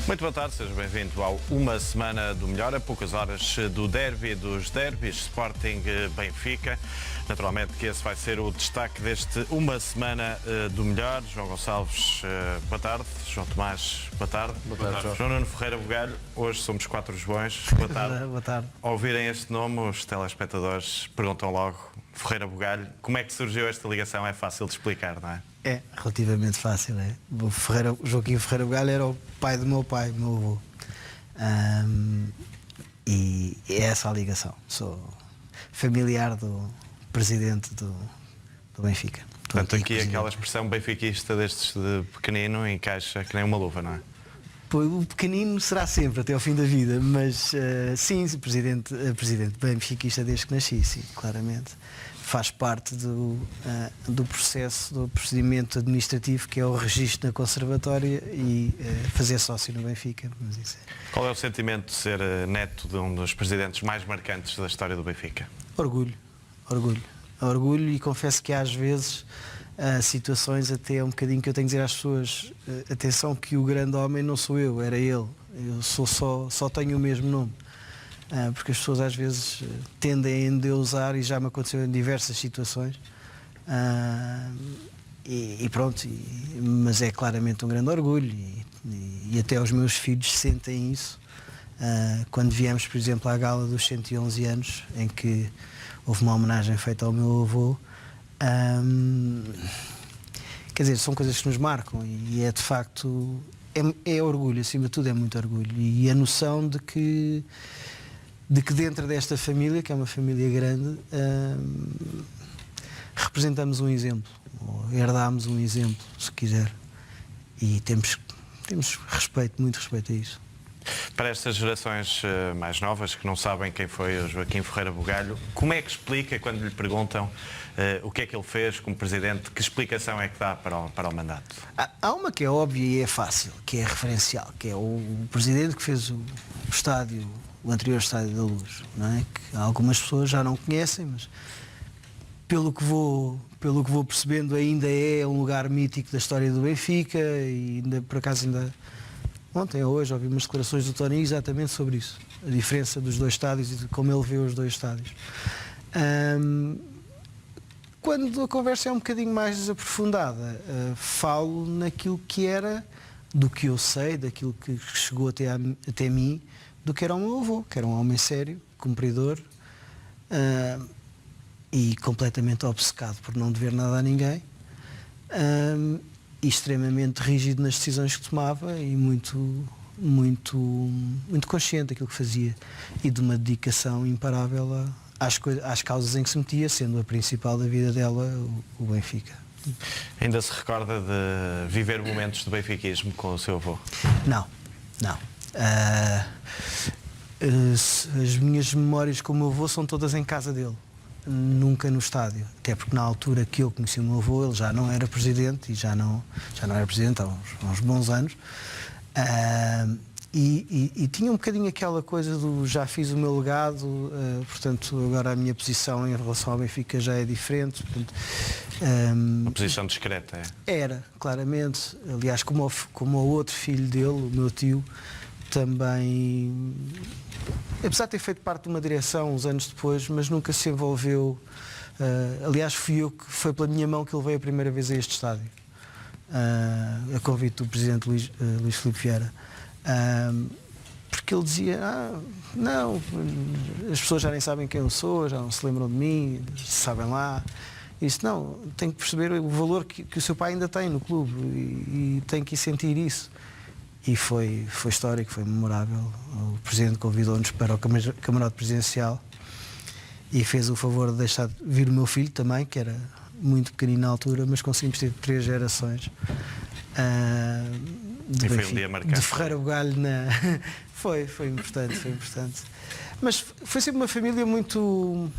Muito boa tarde, seja bem-vindo ao Uma Semana do Melhor, a poucas horas do derby dos derbys, Sporting Benfica. Naturalmente que esse vai ser o destaque deste Uma Semana do Melhor. João Gonçalves, boa tarde. João Tomás, boa tarde. Boa tarde, João. João Nuno Ferreira Bugalho, hoje somos 4 Joões. Boa tarde. Boa tarde. Ao ouvirem este nome, os telespectadores perguntam logo, Ferreira Bugalho, como é que surgiu esta ligação? É fácil de explicar, não é? É relativamente fácil, é. O Joaquim Ferreira Bugalho era o pai do meu avô. E é essa a ligação. Sou familiar do presidente do Benfica. Portanto, aqui aquela expressão benfiquista destes de pequenino encaixa que nem uma luva, não é? O pequenino será sempre, até ao fim da vida, mas sim, presidente benfiquista desde que nasci, sim, claramente. Faz parte do processo, do procedimento administrativo que é o registro na conservatória e fazer sócio no Benfica. Mas isso é. Qual é o sentimento de ser neto de um dos presidentes mais marcantes da história do Benfica? Orgulho, e confesso que às vezes há situações até um bocadinho que eu tenho que dizer às pessoas, atenção que o grande homem não sou eu, era ele. Eu só tenho o mesmo nome. Porque as pessoas às vezes tendem a endeusar, e já me aconteceu em diversas situações, e pronto, mas é claramente um grande orgulho, e até os meus filhos sentem isso. Quando viemos, por exemplo, à gala dos 111 anos, em que houve uma homenagem feita ao meu avô, quer dizer, são coisas que nos marcam, e é de facto, é orgulho, acima de tudo é muito orgulho, e a noção de que dentro desta família, que é uma família grande, representamos um exemplo, ou herdámos um exemplo, se quiser, e temos respeito, muito respeito a isso. Para estas gerações mais novas que não sabem quem foi o Joaquim Ferreira Bugalho, como é que explica quando lhe perguntam o que é que ele fez como presidente, que explicação é que dá para o mandato? Há uma que é óbvia e é fácil, que é referencial, que é o presidente que fez o estádio, o anterior Estádio da Luz, não é? Que algumas pessoas já não conhecem, mas pelo que vou percebendo ainda é um lugar mítico da história do Benfica, e ainda, por acaso, ontem ou hoje ouvi umas declarações do Tony exatamente sobre isso, a diferença dos dois estádios e de como ele vê os dois estádios. Quando a conversa é um bocadinho mais aprofundada, falo naquilo que era, do que eu sei, daquilo que chegou até mim, do que era o meu avô, que era um homem sério, cumpridor, e completamente obcecado por não dever nada a ninguém, e extremamente rígido nas decisões que tomava, e muito consciente daquilo que fazia, e de uma dedicação imparável às causas em que se metia, sendo a principal da vida dela o Benfica. Ainda se recorda de viver momentos de benfiquismo com o seu avô? Não. As minhas memórias com o meu avô são todas em casa dele, nunca no estádio, até porque na altura que eu conheci o meu avô ele já não era presidente, e já não era presidente há uns bons anos, e tinha um bocadinho aquela coisa do já fiz o meu legado, portanto agora a minha posição em relação ao Benfica já é diferente, portanto, uma posição discreta, é? Era, claramente. Aliás, como o outro filho dele, o meu tio, também, apesar de ter feito parte de uma direção uns anos depois, mas nunca se envolveu. Aliás, foi pela minha mão que ele veio a primeira vez a este estádio, a convite do presidente Luís Filipe Vieira, porque ele dizia, não, as pessoas já nem sabem quem eu sou, já não se lembram de mim, sabem lá. Isso não, tem que perceber o valor que o seu pai ainda tem no clube, e tem que sentir isso. E foi histórico, foi memorável. O presidente convidou-nos para o camarote presidencial e fez o favor de deixar vir o meu filho também, que era muito pequenino na altura, mas conseguimos ter 3 gerações de foi um dia marcante, de Ferreira Bugalho foi importante. Mas foi sempre uma família muito...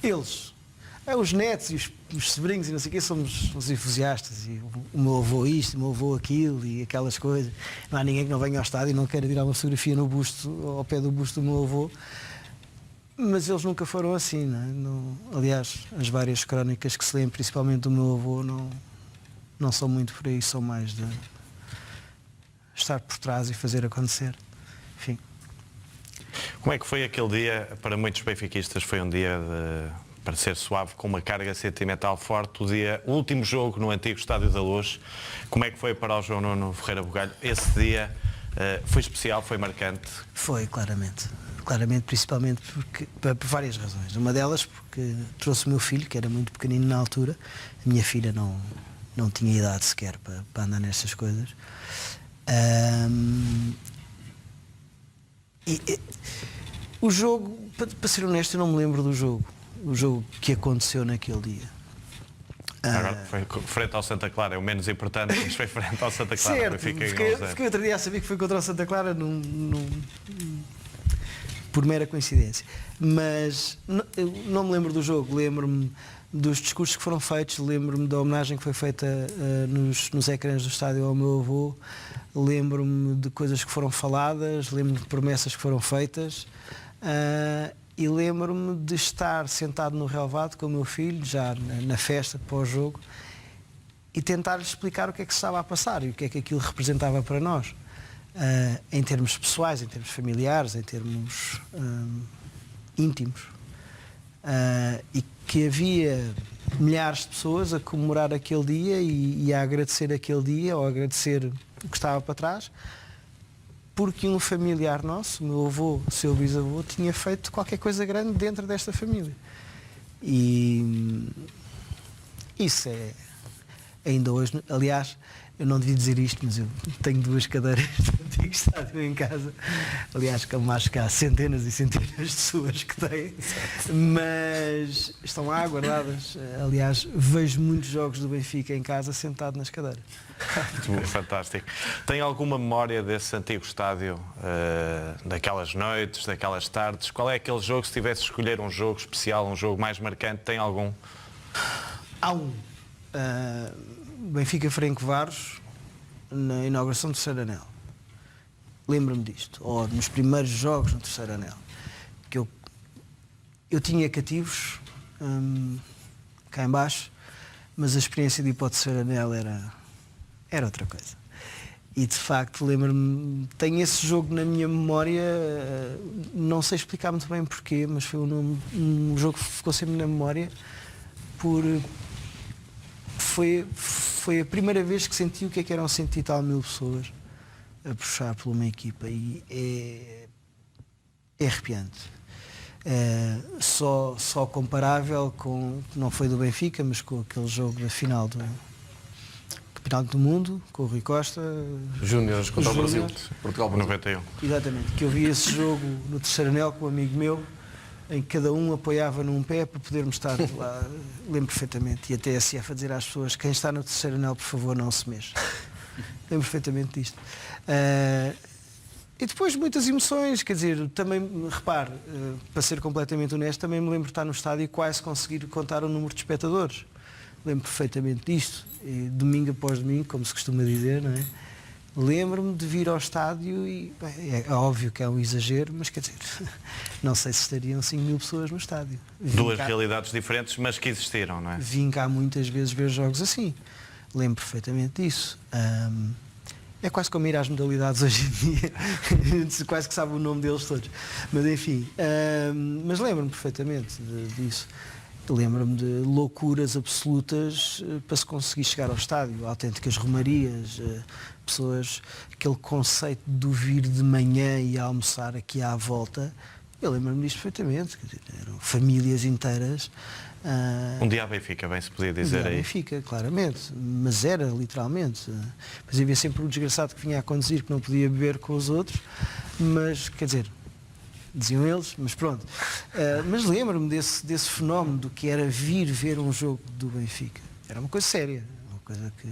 os netos e os sobrinhos e não sei o quê, somos os entusiastas, e o meu avô isto, o meu avô aquilo, e aquelas coisas. Não há ninguém que não venha ao estádio e não queira tirar uma fotografia ao pé do busto do meu avô, mas eles nunca foram assim, não é? Aliás, as várias crónicas que se lêem, principalmente do meu avô, não são muito por aí, são mais de estar por trás e fazer acontecer. Enfim. Como é que foi aquele dia? Para muitos benfiquistas foi um dia para ser suave, com uma carga sentimental forte. O último jogo no antigo Estádio da Luz. Como é que foi para o João Nuno Ferreira Bugalho? Esse dia foi especial, foi marcante? Foi, claramente. Claramente, principalmente por várias razões. Uma delas porque trouxe o meu filho, que era muito pequenino na altura. A minha filha não tinha idade sequer para andar nestas coisas. O jogo, para ser honesto, eu não me lembro do jogo. O jogo que aconteceu naquele dia. Agora foi frente ao Santa Clara, é o menos importante, mas foi frente ao Santa Clara. Certo, fiquei outro dia a saber que foi contra o Santa Clara por mera coincidência. Mas eu não me lembro do jogo, lembro-me dos discursos que foram feitos, lembro-me da homenagem que foi feita nos ecrãs do estádio ao meu avô, lembro-me de coisas que foram faladas, lembro-me de promessas que foram feitas e lembro-me de estar sentado no relvado com o meu filho, já na festa pós-jogo, e tentar-lhe explicar o que é que se estava a passar e o que é que aquilo representava para nós. Em termos pessoais, em termos familiares, em termos íntimos, e que havia milhares de pessoas a comemorar aquele dia e a agradecer aquele dia ou a agradecer o que estava para trás, porque um familiar nosso, o meu avô, o seu bisavô, tinha feito qualquer coisa grande dentro desta família. E isso é ainda hoje, aliás, eu não devia dizer isto, mas eu tenho 2 cadeiras do antigo estádio em casa. Aliás, como acho que há centenas e centenas de pessoas que têm, mas estão lá guardadas. Aliás, vejo muitos jogos do Benfica em casa sentado nas cadeiras. Fantástico. Tem alguma memória desse antigo estádio, daquelas noites, daquelas tardes? Qual é aquele jogo, se tivesse de escolher um jogo especial, um jogo mais marcante, tem algum? Há um. Benfica Franco Varos, na inauguração do terceiro anel. Lembro-me disto. Ou nos primeiros jogos no terceiro anel. Que eu tinha cativos cá em baixo, mas a experiência de ir para o terceiro anel era outra coisa. E de facto lembro-me, tenho esse jogo na minha memória, não sei explicar muito bem porquê, mas foi um jogo que ficou sempre na memória foi a primeira vez que senti o que eram 100 e tal mil pessoas a puxar por uma equipa e é arrepiante. Só comparável com, não foi do Benfica, mas com aquele jogo da final do Campeonato do Mundo, com o Rui Costa. Júniores contra o Brasil. Portugal 91. Exatamente, que eu vi esse jogo no terceiro anel com um amigo meu, em que cada um apoiava num pé para podermos estar lá, lembro perfeitamente, e a TSF a dizer às pessoas, quem está no terceiro anel, por favor, não se mexa. Lembro perfeitamente disto. E depois muitas emoções, quer dizer, também, repare, para ser completamente honesto, também me lembro de estar no estádio e quase conseguir contar o número de espectadores. Lembro perfeitamente disto, e domingo após domingo, como se costuma dizer, não é? Lembro-me de vir ao estádio e bem, é óbvio que é um exagero, mas quer dizer, não sei se estariam 5 mil pessoas no estádio. Duas realidades diferentes, mas que existiram, não é? Vim cá muitas vezes ver jogos assim. Lembro perfeitamente disso. É quase como ir às modalidades hoje em dia. Quase que sabe o nome deles todos. Mas enfim, mas lembro-me perfeitamente disso. Lembro-me de loucuras absolutas para se conseguir chegar ao estádio, autênticas romarias, pessoas, aquele conceito de vir de manhã e almoçar aqui à volta. Eu lembro-me disto perfeitamente, quer dizer, eram famílias inteiras. Um dia a Benfica, bem se podia dizer aí. Benfica, claramente, mas era literalmente. Mas havia sempre um desgraçado que vinha a conduzir que não podia beber com os outros, mas quer dizer, diziam eles, mas pronto. Mas lembro-me desse fenómeno do que era vir ver um jogo do Benfica. Era uma coisa séria, uma coisa que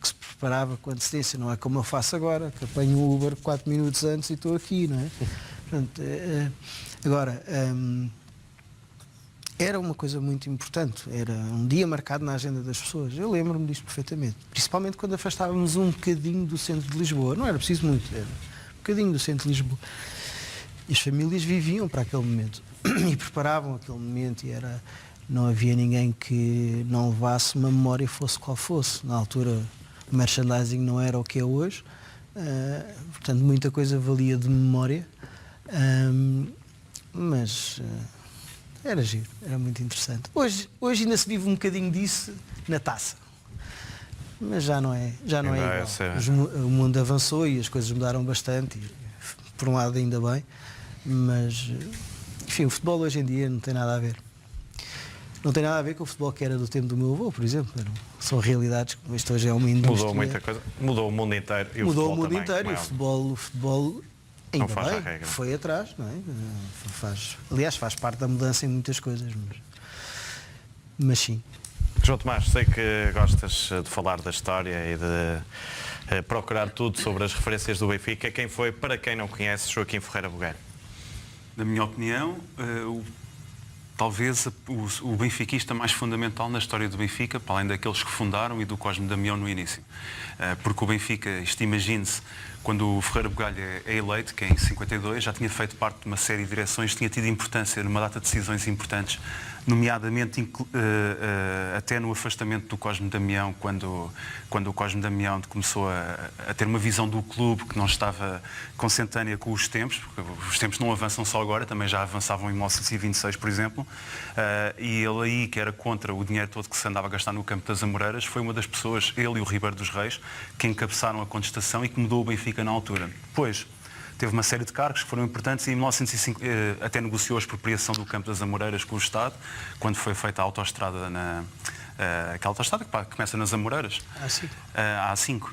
se preparava com antecedência, não é como eu faço agora, que apanho o Uber 4 minutos antes e estou aqui, não é? Portanto, agora, era uma coisa muito importante, era um dia marcado na agenda das pessoas. Eu lembro-me disto perfeitamente, principalmente quando afastávamos um bocadinho do centro de Lisboa. Não era preciso muito, era um bocadinho do centro de Lisboa. E as famílias viviam para aquele momento e preparavam aquele momento e não havia ninguém que não levasse uma memória, fosse qual fosse. Na altura o merchandising não era o que é hoje, portanto muita coisa valia de memória, mas era giro, era muito interessante. Hoje ainda se vive um bocadinho disso na taça, mas já não é igual. O mundo avançou e as coisas mudaram bastante, e, por um lado ainda bem, mas enfim, o futebol hoje em dia não tem nada a ver. Não tem nada a ver com o futebol que era do tempo do meu avô, por exemplo. São realidades, isto hoje é uma indústria. Mudou muita coisa, mudou o mundo inteiro e mudou o mundo também, inteiro, e o futebol ainda não faz a bem, regra. foi atrás, não é? Aliás, faz parte da mudança em muitas coisas, mas sim. João Tomás, sei que gostas de falar da história e de procurar tudo sobre as referências do Benfica. Quem foi, para quem não conhece, Joaquim Ferreira Bugalho? Na minha opinião, talvez o benfiquista mais fundamental na história do Benfica, para além daqueles que fundaram e do Cosme Damião no início. Porque o Benfica, imagine-se, quando o Ferreira Bugalho é eleito, que é em 52, já tinha feito parte de uma série de direções, tinha tido importância numa data de decisões importantes, nomeadamente até no afastamento do Cosme Damião, quando o Cosme Damião começou a ter uma visão do clube que não estava consentânea com os tempos, porque os tempos não avançam só agora, também já avançavam em 1926, por exemplo, e ele aí, que era contra o dinheiro todo que se andava a gastar no campo das Amoreiras, foi uma das pessoas, ele e o Ribeiro dos Reis, que encabeçaram a contestação e que mudou o Benfica na altura. Depois, teve uma série de cargos que foram importantes e em 1905 até negociou a expropriação do campo das Amoreiras com o Estado, quando foi feita a autoestrada, aquela autoestrada que começa nas Amoreiras, a A5,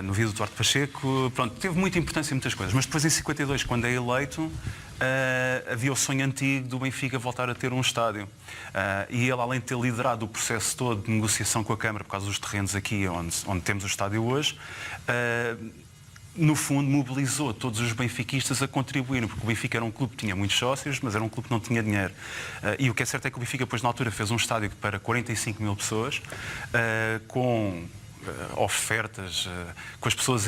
no Via do Duarte Pacheco. Pronto, teve muita importância em muitas coisas, mas depois em 52, quando é eleito, havia o sonho antigo do Benfica voltar a ter um estádio. E ele, além de ter liderado o processo todo de negociação com a Câmara por causa dos terrenos aqui onde temos o estádio hoje, no fundo, mobilizou todos os benfiquistas a contribuírem, porque o Benfica era um clube que tinha muitos sócios, mas era um clube que não tinha dinheiro. E o que é certo é que o Benfica, depois, na altura, fez um estádio para 45 mil pessoas, com ofertas, com as pessoas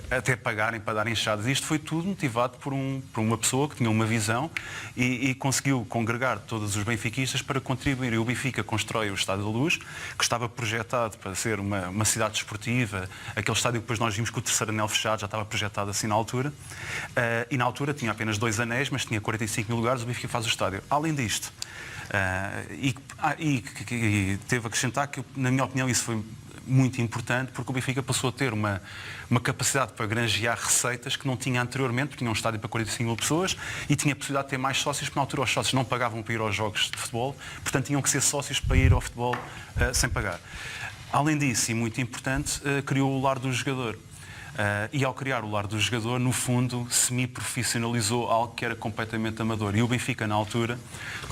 até pagarem para darem enxadas. Isto foi tudo motivado por uma pessoa que tinha uma visão e conseguiu congregar todos os benfiquistas para contribuir. E o Benfica constrói o Estádio da Luz, que estava projetado para ser uma cidade desportiva. Aquele estádio que depois nós vimos com o terceiro anel fechado já estava projetado assim na altura. E na altura tinha apenas 2 anéis, mas tinha 45 mil lugares. O Benfica faz o estádio. Além disto, e teve a acrescentar que, na minha opinião, isso foi muito importante, porque o Benfica passou a ter uma capacidade para granjear receitas que não tinha anteriormente, porque tinha um estádio para 45 mil pessoas e tinha a possibilidade de ter mais sócios, porque na altura os sócios não pagavam para ir aos jogos de futebol, portanto tinham que ser sócios para ir ao futebol sem pagar. Além disso, e muito importante, criou o Lar do Jogador. E ao criar o Lar do Jogador, no fundo, semi-profissionalizou algo que era completamente amador. E o Benfica, na altura,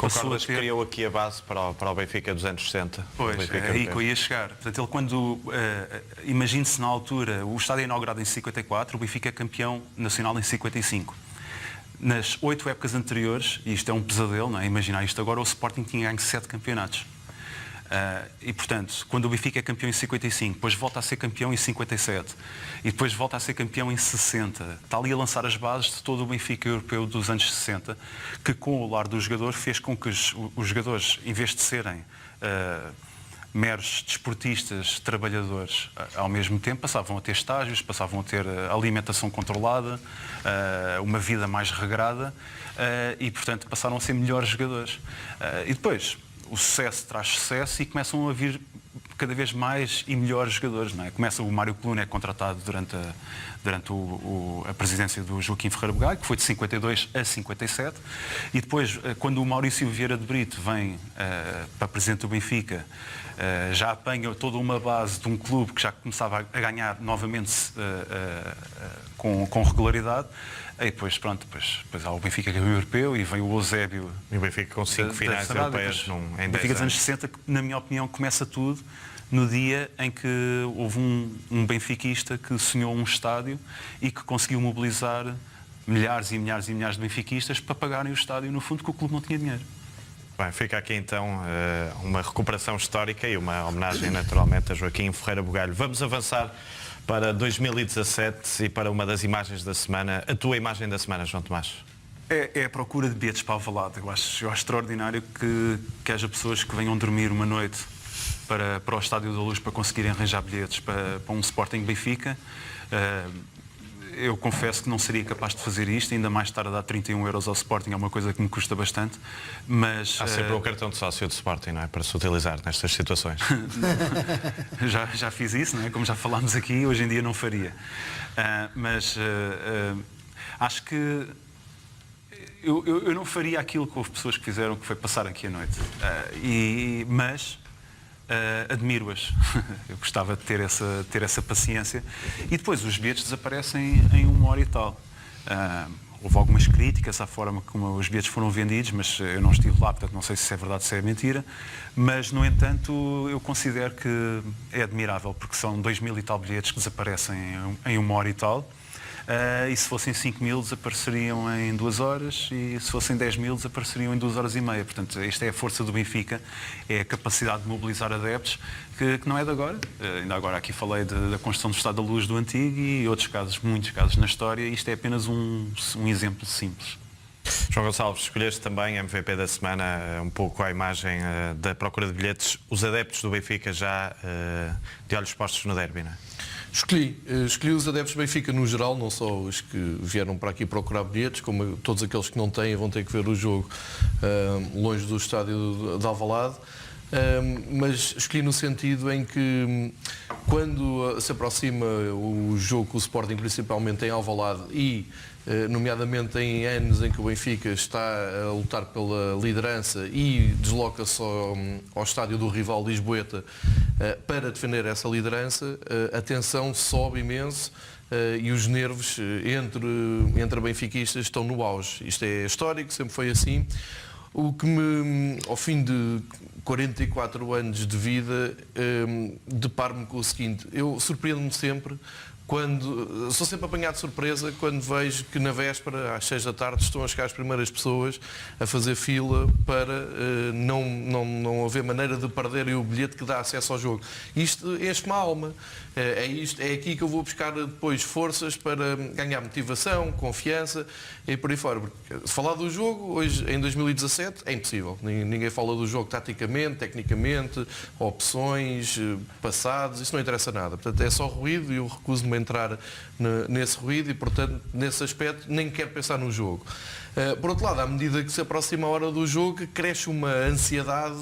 passou a ter... criou aqui a base para o Benfica dos anos 60. Pois, é aí que eu ia chegar. Portanto, ele quando... imagine-se na altura, o estádio é inaugurado em 54, o Benfica é campeão nacional em 55. Nas 8 épocas anteriores, e isto é um pesadelo, não é? Imaginar isto agora, o Sporting tinha ganho 7 campeonatos. E, portanto, quando o Benfica é campeão em 55, depois volta a ser campeão em 57 e depois volta a ser campeão em 60, está ali a lançar as bases de todo o Benfica europeu dos anos 60, que com o Lar do Jogador fez com que os jogadores, em vez de serem meros desportistas, trabalhadores ao mesmo tempo, passavam a ter estágios, passavam a ter alimentação controlada, uma vida mais regrada e, portanto, passaram a ser melhores jogadores. E depois, o sucesso traz sucesso e começam a vir cada vez mais e melhores jogadores. Não é? Começa o Mário Coluna, é contratado durante a presidência do Joaquim Ferreira Bugalho, que foi de 52 a 57, e depois, quando o Maurício Vieira de Brito vem para presidente do Benfica, já apanha toda uma base de um clube que já começava a ganhar novamente com regularidade. E depois, pronto, depois há o Benfica que é o europeu e vem o Eusébio. E o Benfica com 5 finais europeias em 10 anos. O Benfica dos anos 60, que, na minha opinião, começa tudo no dia em que houve um benfiquista que sonhou um estádio e que conseguiu mobilizar milhares e milhares e milhares de benfiquistas para pagarem o estádio, no fundo, que o clube não tinha dinheiro. Bem, fica aqui então uma recuperação histórica e uma homenagem naturalmente a Joaquim Ferreira Bugalho. Vamos avançar para 2017 e para uma das imagens da semana. A tua imagem da semana, João Tomás? É a procura de bilhetes para Alvalade. Eu acho extraordinário que haja pessoas que venham dormir uma noite para o Estádio da Luz para conseguirem arranjar bilhetes para um Sporting Benfica. Eu confesso que não seria capaz de fazer isto, ainda mais estar a dar 31 euros ao Sporting é uma coisa que me custa bastante, mas... Há sempre o cartão de sócio do Sporting, não é? Para se utilizar nestas situações. já fiz isso, não é? Como já falámos aqui, hoje em dia não faria. Acho que eu não faria aquilo que houve pessoas que fizeram, que foi passar aqui a noite. Mas admiro-as. Eu gostava de ter essa paciência. E depois os bilhetes desaparecem em 1 hora e tal. Houve algumas críticas à forma como os bilhetes foram vendidos, mas eu não estive lá, portanto não sei se isso é verdade ou se é mentira. Mas, no entanto, eu considero que é admirável, porque são 2.000 e tal bilhetes que desaparecem em 1 hora e tal. E se fossem 5.000 desapareceriam em 2 horas e se fossem 10.000 desapareceriam em 2 horas e meia. Portanto, esta é a força do Benfica, é a capacidade de mobilizar adeptos que não é de agora. Ainda agora aqui falei da construção do Estado da Luz do Antigo e outros casos, muitos casos na história. Isto é apenas um exemplo simples. João Gonçalves, escolheste também MVP da semana, um pouco à imagem da procura de bilhetes. Os adeptos do Benfica já de olhos postos no derby, não é? Escolhi os adeptos do Benfica no geral, não só os que vieram para aqui procurar bilhetes, como todos aqueles que não têm vão ter que ver o jogo longe do estádio de Alvalade. Mas escolhi no sentido em que quando se aproxima o jogo com o Sporting, principalmente em Alvalade e nomeadamente em anos em que o Benfica está a lutar pela liderança e desloca-se ao estádio do rival Lisboeta para defender essa liderança, a tensão sobe imenso e os nervos entre benfiquistas estão no auge. Isto é histórico, sempre foi assim. O que me, ao fim de 44 anos de vida, deparo-me com o seguinte: eu surpreendo-me sempre sou sempre apanhado de surpresa quando vejo que na véspera, às 6 da tarde, estão a chegar as primeiras pessoas a fazer fila para não haver maneira de perderem o bilhete que dá acesso ao jogo. Isto enche-me a alma. É aqui que eu vou buscar depois forças para ganhar motivação, confiança e por aí fora. Porque se falar do jogo, hoje em 2017, é impossível. Ninguém fala do jogo taticamente, tecnicamente, opções, passados, isso não interessa nada. Portanto, é só ruído e eu recuso-me a entrar nesse ruído e, portanto, nesse aspecto, nem quero pensar no jogo. Por outro lado, à medida que se aproxima a hora do jogo, cresce uma ansiedade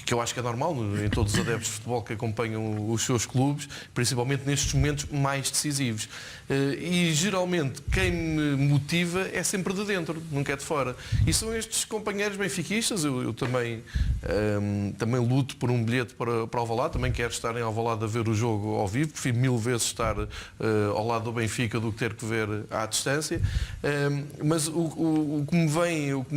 que eu acho que é normal em todos os adeptos de futebol que acompanham os seus clubes, principalmente nestes momentos mais decisivos. E geralmente quem me motiva é sempre de dentro, nunca é de fora. E são estes companheiros benfiquistas. Eu também luto por um bilhete para Alvalade, também quero estar em Alvalade a ver o jogo ao vivo, prefiro 1000 vezes estar ao lado do Benfica do que ter que ver à distância. Mas o que me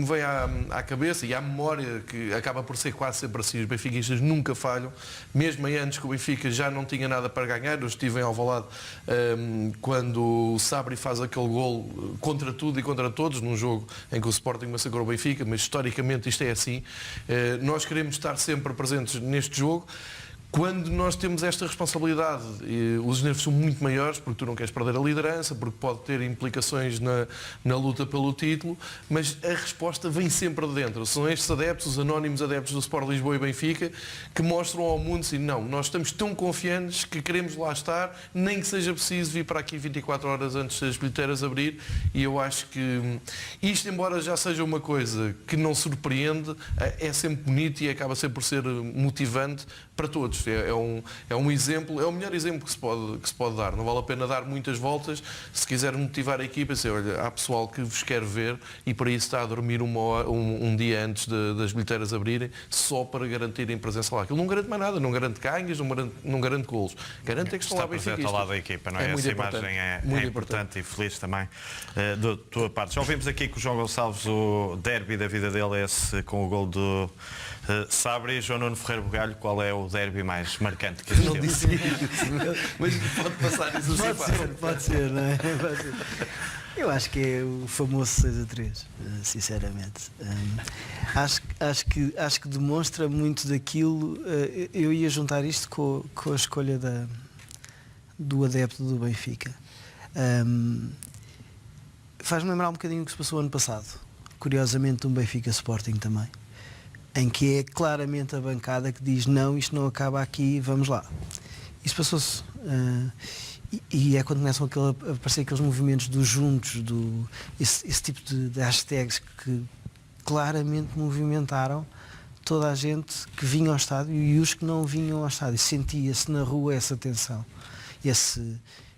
vem à cabeça e à memória, que acaba por ser quase sempre assim, os benfiquistas nunca falham, mesmo em anos que o Benfica já não tinha nada para ganhar. Eu estive em Alvalade quando o Sabri faz aquele gol contra tudo e contra todos, num jogo em que o Sporting massacrou o Benfica, mas historicamente isto é assim. Nós queremos estar sempre presentes neste jogo. Quando nós temos esta responsabilidade, os nervos são muito maiores, porque tu não queres perder a liderança, porque pode ter implicações na luta pelo título, mas a resposta vem sempre de dentro. São estes adeptos, os anónimos adeptos do Sport Lisboa e Benfica, que mostram ao mundo assim: não, nós estamos tão confiantes que queremos lá estar, nem que seja preciso vir para aqui 24 horas antes das bilheteiras abrir. E eu acho que isto, embora já seja uma coisa que não surpreende, é sempre bonito e acaba sempre por ser motivante para todos. É um exemplo, é o melhor exemplo que se pode dar. Não vale a pena dar muitas voltas. Se quiser motivar a equipa, assim, olha, há pessoal que vos quer ver e para isso está a dormir um dia antes das bilheteiras abrirem, só para garantirem presença lá. Aquilo não garante mais nada, não garante ganhos, não garante golos. Garante é que estão lá bem presente ao lado da equipa, não é? Essa imagem é importante e feliz também da tua parte. Já ouvimos aqui que o João Gonçalves, o derby da vida dele é esse com o gol do Sabri. João Nuno Ferreira Bugalho, qual é o derby mais marcante que Não disse mas pode passar isso assim. Pode ser, não é? Pode ser. Eu acho que é o famoso 6-3, sinceramente. Acho que demonstra muito daquilo. Eu ia juntar isto com a escolha do adepto do Benfica. Faz-me lembrar um bocadinho o que se passou ano passado. Curiosamente, um Benfica Sporting também, em que é claramente a bancada que diz não, isto não acaba aqui, vamos lá. Isso passou-se. E é quando começam a aparecer aqueles movimentos dos juntos, esse tipo de hashtags que claramente movimentaram toda a gente que vinha ao estádio e os que não vinham ao estádio. Sentia-se na rua essa tensão, esse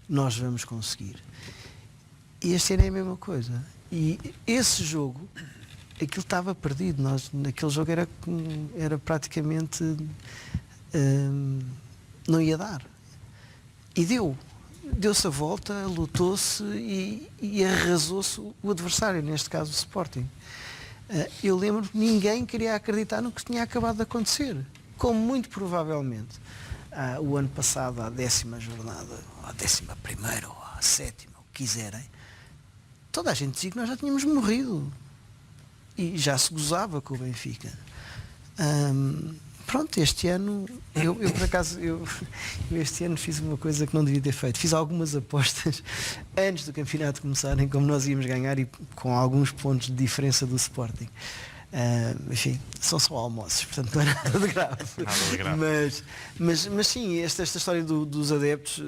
nós vamos conseguir. E este ano é a mesma coisa. E esse jogo, aquilo estava perdido. Naquele jogo era praticamente... não ia dar. E deu-se a volta, lutou-se e arrasou-se o adversário, neste caso o Sporting. Eu lembro que ninguém queria acreditar no que tinha acabado de acontecer. Como muito provavelmente o ano passado, à 10ª jornada, à 11ª ou à 7ª, o que quiserem, toda a gente dizia que nós já tínhamos morrido. E já se gozava com o Benfica. Pronto, este ano, eu por acaso, eu este ano fiz uma coisa que não devia ter feito. Fiz algumas apostas antes do campeonato começar, em como nós íamos ganhar e com alguns pontos de diferença do Sporting. Enfim, são só almoços, portanto não é nada de grave. Nada de grave. Mas sim, esta história dos adeptos,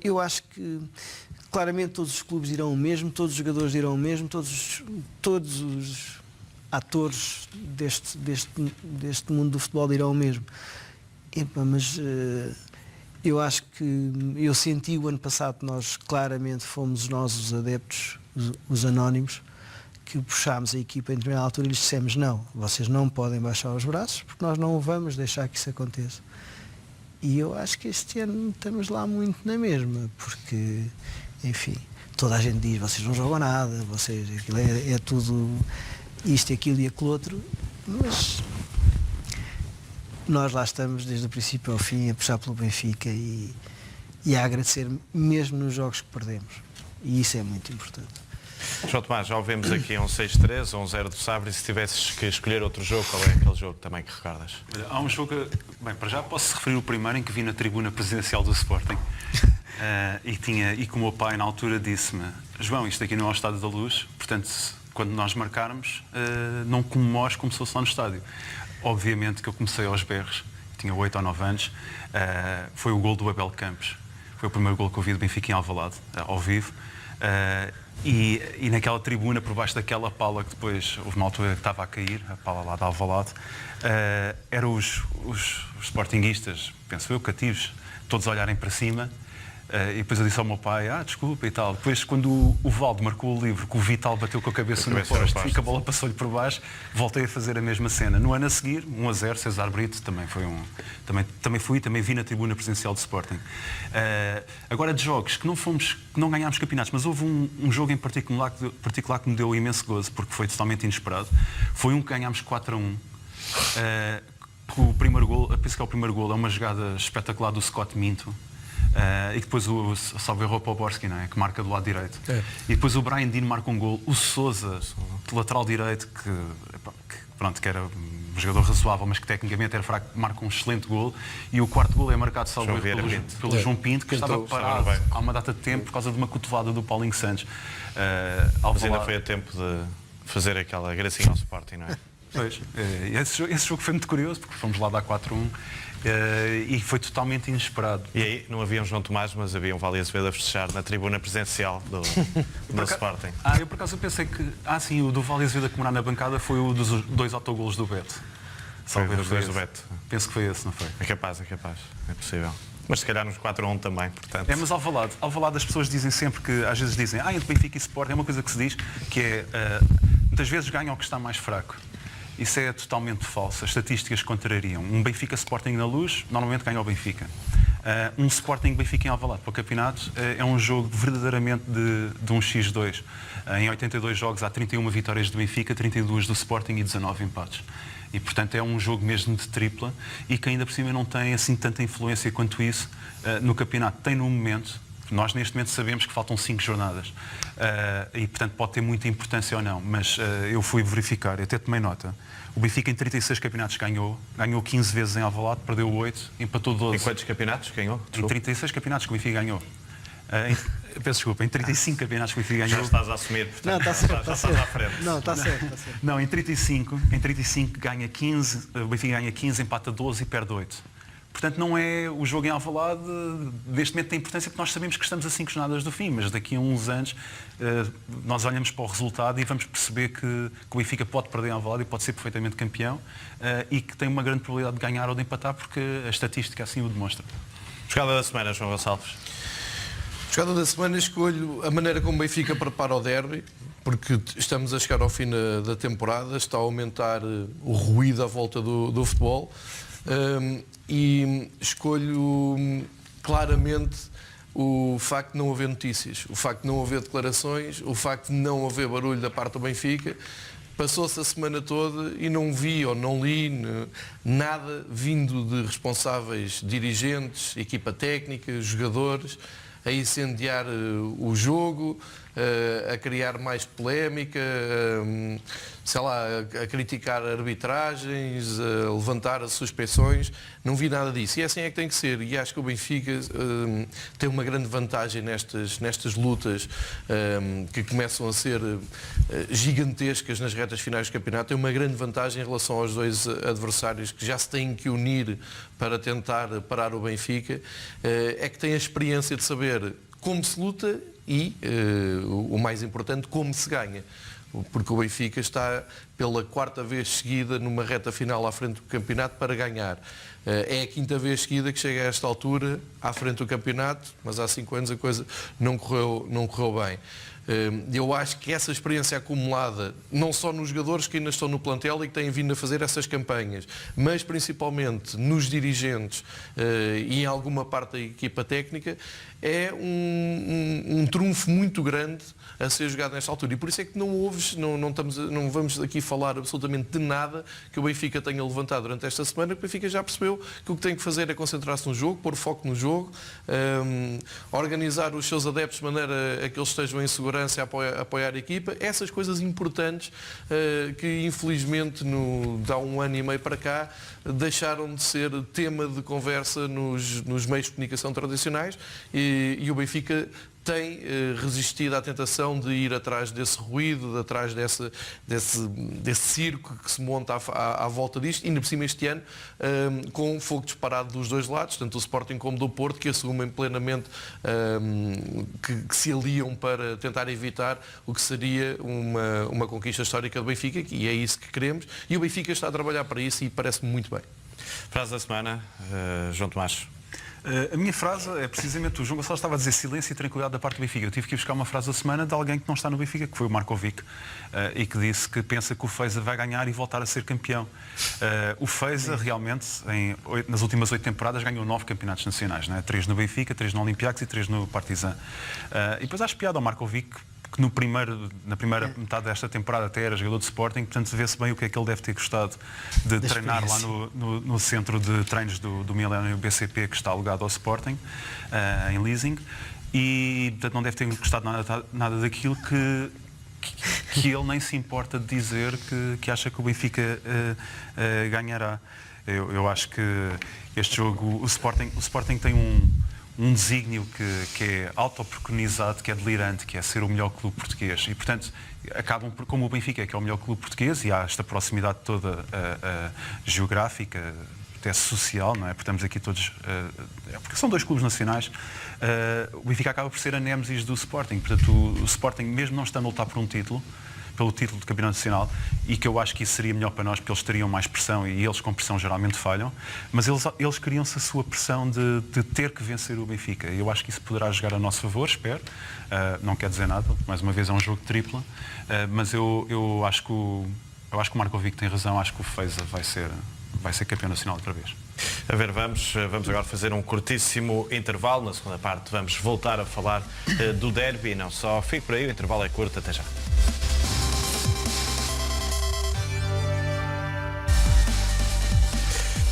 eu acho que claramente todos os clubes dirão o mesmo, todos os jogadores dirão o mesmo, todos os atores deste mundo do futebol dirão o mesmo. Mas eu acho que eu senti o ano passado que nós claramente fomos nós os adeptos, os anónimos, que puxámos a equipa em determinada altura e lhes dissemos não, vocês não podem baixar os braços porque nós não vamos deixar que isso aconteça. E eu acho que este ano estamos lá muito na mesma, porque, enfim, toda a gente diz, vocês não jogam nada, aquilo é tudo isto, aquilo e aquilo outro, mas nós lá estamos desde o princípio ao fim a puxar pelo Benfica e a agradecer mesmo nos jogos que perdemos. E isso é muito importante. João Tomás, já o vemos aqui um 6-3, um 0 do Sabre, e se tivesses que escolher outro jogo, qual é aquele jogo também que recordas? Há um jogo, bem, para já posso referir o primeiro em que vi na tribuna presidencial do Sporting e que o meu pai na altura disse-me, João, isto aqui não é o Estádio da Luz, portanto, quando nós marcarmos, não comemores como se fosse lá no estádio. Obviamente que eu comecei aos berros, tinha 8 ou 9 anos, foi o gol do Abel Campos, foi o primeiro gol que eu vi do Benfica em Alvalade, ao vivo. E naquela tribuna, por baixo daquela pala que depois houve uma altura que estava a cair, a pala lá de Alvalade, eram os sportinguistas, penso eu, cativos, todos a olharem para cima. E depois eu disse ao meu pai, desculpa e tal. Depois, quando o Valdo marcou o livro, que o Vital bateu com a cabeça no poste e que a bola passou-lhe por baixo, voltei a fazer a mesma cena. No ano a seguir, 1-0, César Brito, também vi na tribuna presidencial do Sporting. Agora, de jogos que não ganhámos campeonatos, mas houve um jogo em particular que me deu imenso gozo, porque foi totalmente inesperado. Foi um que ganhámos 4-1. O primeiro gol, penso que é o primeiro gol, é uma jogada espetacular do Scott Minto. E depois o Salvador Poborski, não é? Que marca do lado direito. E depois o Brian Dean marca um gol. O Sousa, lateral direito, que era um jogador razoável, mas que tecnicamente era fraco, marca um excelente gol. E o quarto gol é marcado pelo João Pinto, que estava parado há uma data de tempo por causa de uma cotovelada do Paulinho Santos. Mas ainda foi a tempo de fazer aquela gracinha ao Sporting, não é? Pois, esse jogo foi muito curioso, porque fomos lá dar 4-1. E foi totalmente inesperado. E aí não havia um João Tomás, mas havia um Vale Azevedo a festejar na tribuna presencial do Sporting. Eu por acaso pensei que sim, o do Vale Azevedo a comemorar na bancada foi o dos 2 autogolos do Beto. Foi os 2 do Beto. Penso que foi esse, não foi? É capaz, é possível. Mas se calhar nos 4-1 também, portanto. Mas Alvalade as pessoas dizem sempre que, às vezes dizem, entre Benfica e Sporting, é uma coisa que se diz, que é, muitas vezes ganha o que está mais fraco. Isso é totalmente falso. As estatísticas contrariam. Um Benfica Sporting na Luz, normalmente ganha o Benfica. Um Sporting Benfica em Alvalade para o campeonato é um jogo verdadeiramente de um X2. Em 82 jogos há 31 vitórias do Benfica, 32 do Sporting e 19 empates. E, portanto, é um jogo mesmo de tripla e que ainda por cima não tem assim tanta influência quanto isso no campeonato. Tem no momento. Nós, neste momento, sabemos que faltam 5 jornadas e, portanto, pode ter muita importância ou não, mas eu fui verificar, eu até tomei nota. O Benfica, em 36 campeonatos, ganhou 15 vezes em Alvalade, perdeu 8, empatou 12. Em quantos campeonatos ganhou? Em 36 campeonatos que o Benfica ganhou. Peço desculpa, em 35 campeonatos que o Benfica Já ganhou. estás a assumir, portanto, Não, está certo, já está estás certo. à frente. Não, está certo, está certo. Não, em 35 ganha 15, o Benfica ganha 15, empata 12 e perde 8. Portanto, não é o jogo em Alvalade, neste momento tem importância porque nós sabemos que estamos a 5 jornadas do fim, mas daqui a uns anos nós olhamos para o resultado e vamos perceber que o Benfica pode perder em Alvalade e pode ser perfeitamente campeão e que tem uma grande probabilidade de ganhar ou de empatar porque a estatística assim o demonstra. Jogada da semana, João Gonçalves. Jogada da semana, escolho a maneira como o Benfica prepara o derby, porque estamos a chegar ao fim da temporada, está a aumentar o ruído à volta do futebol. E escolho claramente o facto de não haver notícias, o facto de não haver declarações, o facto de não haver barulho da parte do Benfica. Passou-se a semana toda e não vi ou não li nada vindo de responsáveis, dirigentes, equipa técnica, jogadores, a incendiar o jogo, a criar mais polémica, sei lá, a criticar arbitragens, a levantar as suspeições. Não vi nada disso. E assim é que tem que ser. E acho que o Benfica tem uma grande vantagem nestas lutas que começam a ser gigantescas nas retas finais do campeonato. Tem uma grande vantagem em relação aos dois adversários que já se têm que unir para tentar parar o Benfica. É que tem a experiência de saber como se luta e, o mais importante, como se ganha. Porque o Benfica está pela 4ª vez seguida numa reta final à frente do campeonato para ganhar. É a 5ª vez seguida que chega a esta altura à frente do campeonato, mas há 5 anos a coisa não correu bem. Eu acho que essa experiência acumulada, não só nos jogadores que ainda estão no plantel e que têm vindo a fazer essas campanhas, mas principalmente nos dirigentes e em alguma parte da equipa técnica, é um trunfo muito grande a ser jogado nesta altura. E por isso é que não vamos aqui falar absolutamente de nada que o Benfica tenha levantado durante esta semana, porque o Benfica já percebeu que o que tem que fazer é concentrar-se no jogo, pôr foco no jogo, organizar os seus adeptos de maneira a que eles estejam em segurança a apoiar a equipa. Essas coisas importantes que infelizmente de há 1 ano e meio para cá deixaram de ser tema de conversa nos meios de comunicação tradicionais e o Benfica tem resistido à tentação de ir atrás desse ruído, atrás desse circo que se monta à volta disto, e ainda por cima este ano com fogo disparado dos dois lados, tanto do Sporting como do Porto, que assumem plenamente que se aliam para tentar evitar o que seria uma conquista histórica do Benfica, e é isso que queremos, e o Benfica está a trabalhar para isso e parece-me muito bem. Frase da semana, João Tomás. A minha frase é precisamente, o João Gonçalves estava a dizer silêncio e tranquilidade da parte do Benfica. Eu tive que ir buscar uma frase da semana de alguém que não está no Benfica, que foi o Markovic, e que disse que pensa que o Feiza vai ganhar e voltar a ser campeão. O Feiza realmente, nas últimas 8 temporadas, ganhou 9 campeonatos nacionais, né? 3 no Benfica, 3 no Olympiacos e 3 no Partizan. E depois acho piada ao Markovic, que na primeira metade desta temporada até era jogador de Sporting, portanto vê-se bem o que é que ele deve ter gostado de treinar lá no centro de treinos do Milênio BCP, que está alugado ao Sporting, em leasing, e portanto não deve ter gostado nada daquilo que ele nem se importa de dizer que acha que o Benfica ganhará. Eu acho que este jogo, o Sporting tem um desígnio que é autopreconizado, que é delirante, que é ser o melhor clube português. E, portanto, acabam como o Benfica, que é o melhor clube português, e há esta proximidade toda geográfica, até social, não é? Porque estamos aqui todos... porque são 2 clubes nacionais. O Benfica acaba por ser a nêmesis do Sporting. Portanto, o Sporting, mesmo não estando a lutar por um título, pelo título de campeonato nacional, e que eu acho que isso seria melhor para nós, porque eles teriam mais pressão e eles com pressão geralmente falham, mas eles criam-se a sua pressão de ter que vencer o Benfica. Eu acho que isso poderá jogar a nosso favor, espero. Não quer dizer nada, mais uma vez é um jogo de tripla, mas eu acho que o Markovic tem razão, acho que o Feiza vai ser campeão nacional outra vez. A ver, vamos agora fazer um curtíssimo intervalo. Na segunda parte vamos voltar a falar do derby, não só. Fique por aí, o intervalo é curto, até já.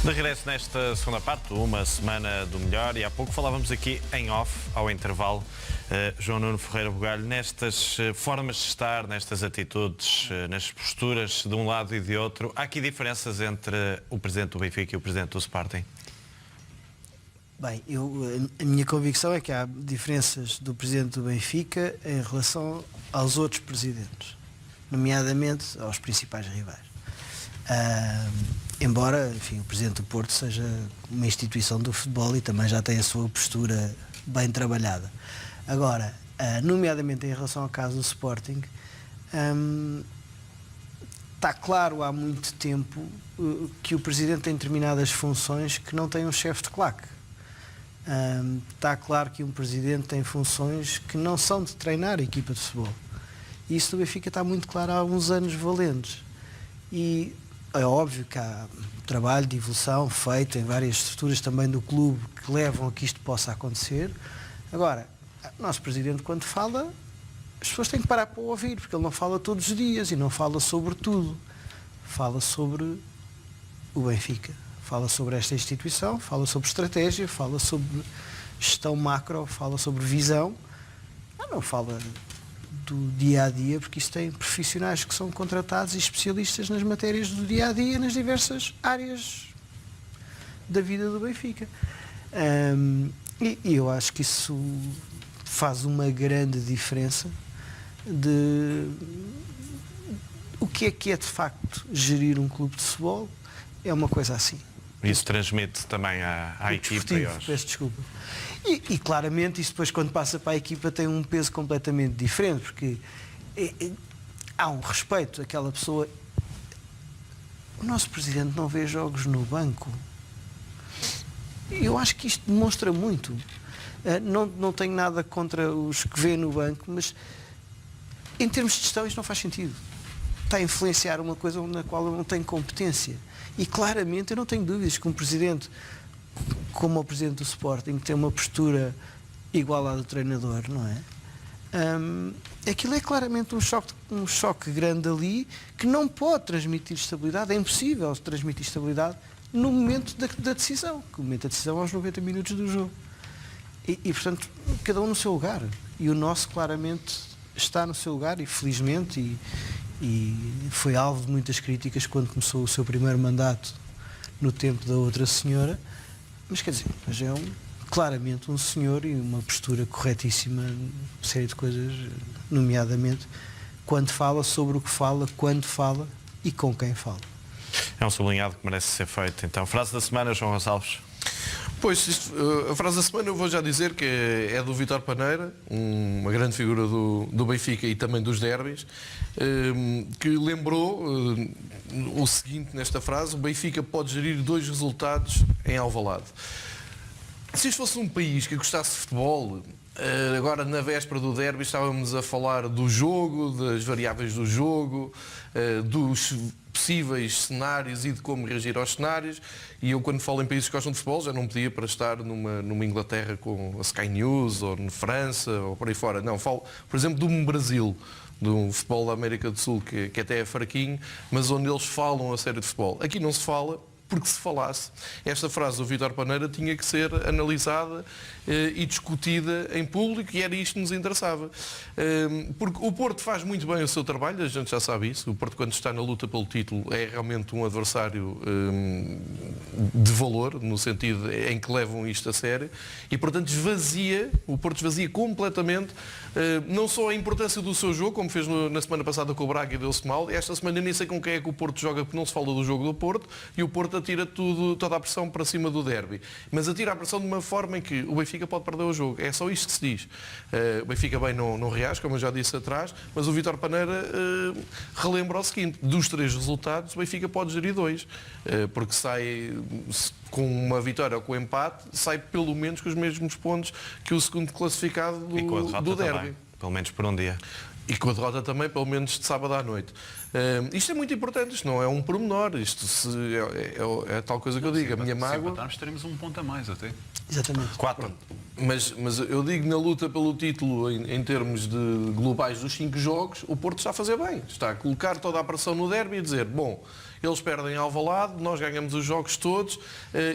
De regresso nesta segunda parte, uma semana do melhor, e há pouco falávamos aqui em off, ao intervalo, João Nuno Ferreira Bugalho, nestas formas de estar, nestas atitudes, nas posturas de um lado e de outro. Há aqui diferenças entre o presidente do Benfica e o presidente do Sporting? Bem, a minha convicção é que há diferenças do presidente do Benfica em relação aos outros presidentes, nomeadamente aos principais rivais. Embora, enfim, o presidente do Porto seja uma instituição do futebol e também já tem a sua postura bem trabalhada. Agora, nomeadamente em relação ao caso do Sporting, está claro há muito tempo que o presidente tem determinadas funções que não tem um chefe de claque. Está claro que um presidente tem funções que não são de treinar a equipa de futebol. E isso do Benfica está muito claro há uns anos valentes. E é óbvio que há trabalho de evolução feito em várias estruturas também do clube que levam a que isto possa acontecer. Agora, o nosso presidente, quando fala, as pessoas têm que parar para ouvir, porque ele não fala todos os dias e não fala sobre tudo. Fala sobre o Benfica, fala sobre esta instituição, fala sobre estratégia, fala sobre gestão macro, fala sobre visão. Não fala do dia-a-dia, porque isto tem profissionais que são contratados e especialistas nas matérias do dia-a-dia, nas diversas áreas da vida do Benfica. E eu acho que isso faz uma grande diferença de o que é de facto gerir um clube de futebol. É uma coisa assim. Isso transmite também à equipa e aos... Peço desculpa. E claramente isso depois, quando passa para a equipa, tem um peso completamente diferente, porque há um respeito àquela pessoa. O nosso presidente não vê jogos no banco. Eu acho que isto demonstra muito. Não tenho nada contra os que vêem no banco, mas em termos de gestão isto não faz sentido. Está a influenciar uma coisa na qual eu não tenho competência. E claramente eu não tenho dúvidas que um presidente como o presidente do Sporting tem uma postura igual à do treinador, não é? Aquilo é claramente um choque grande ali que não pode transmitir estabilidade, é impossível transmitir estabilidade no momento da decisão, que o momento da decisão é aos 90 minutos do jogo. E portanto, cada um no seu lugar. E o nosso claramente está no seu lugar e felizmente e foi alvo de muitas críticas quando começou o seu primeiro mandato no tempo da outra senhora, mas quer dizer, claramente um senhor e uma postura corretíssima, uma série de coisas, nomeadamente quando fala, sobre o que fala, quando fala e com quem fala. É um sublinhado que merece ser feito. Então, frase da semana, João Gonçalves. Pois, a frase da semana eu vou já dizer que é do Vítor Paneira, uma grande figura do Benfica e também dos derbys, que lembrou o seguinte nesta frase: o Benfica pode gerir 2 resultados em Alvalade. Se isto fosse um país que gostasse de futebol, agora na véspera do derby estávamos a falar do jogo, das variáveis do jogo, dos possíveis cenários e de como reagir aos cenários. E eu, quando falo em países que gostam de futebol, já não pedia para estar numa Inglaterra com a Sky News ou na França ou por aí fora. Não, falo, por exemplo, do Brasil, do futebol da América do Sul, que até é fraquinho, mas onde eles falam a sério de futebol. Aqui não se fala, porque se falasse, esta frase do Vítor Paneira tinha que ser analisada e discutida em público, e era isto que nos interessava. Porque o Porto faz muito bem o seu trabalho, a gente já sabe isso. O Porto, quando está na luta pelo título, é realmente um adversário de valor, no sentido em que levam isto a sério, e portanto o Porto esvazia completamente não só a importância do seu jogo, como fez na semana passada com o Braga e deu-se mal. Esta semana nem sei com quem é que o Porto joga, porque não se fala do jogo do Porto, e o Porto atira toda a pressão para cima do derby. Mas atira a pressão de uma forma em que o Benfica pode perder o jogo. É só isto que se diz. O Benfica bem não reage, como eu já disse atrás, mas o Vítor Paneira relembra o seguinte: dos 3 resultados, o Benfica pode gerir 2, porque sai com uma vitória ou com um empate, sai pelo menos com os mesmos pontos que o segundo classificado do derby. Também, pelo menos por um dia. E com a derrota também, pelo menos de sábado à noite. Isto é muito importante, isto não é um pormenor, isto é tal coisa que eu digo. A minha mágoa... Se empatarmos, teremos um ponto a mais até. Exatamente. 4. Mas eu digo, na luta pelo título, em termos de globais dos 5 jogos, o Porto está a fazer bem. Está a colocar toda a pressão no derby e dizer, bom, eles perdem ao Alvalade, nós ganhamos os jogos todos.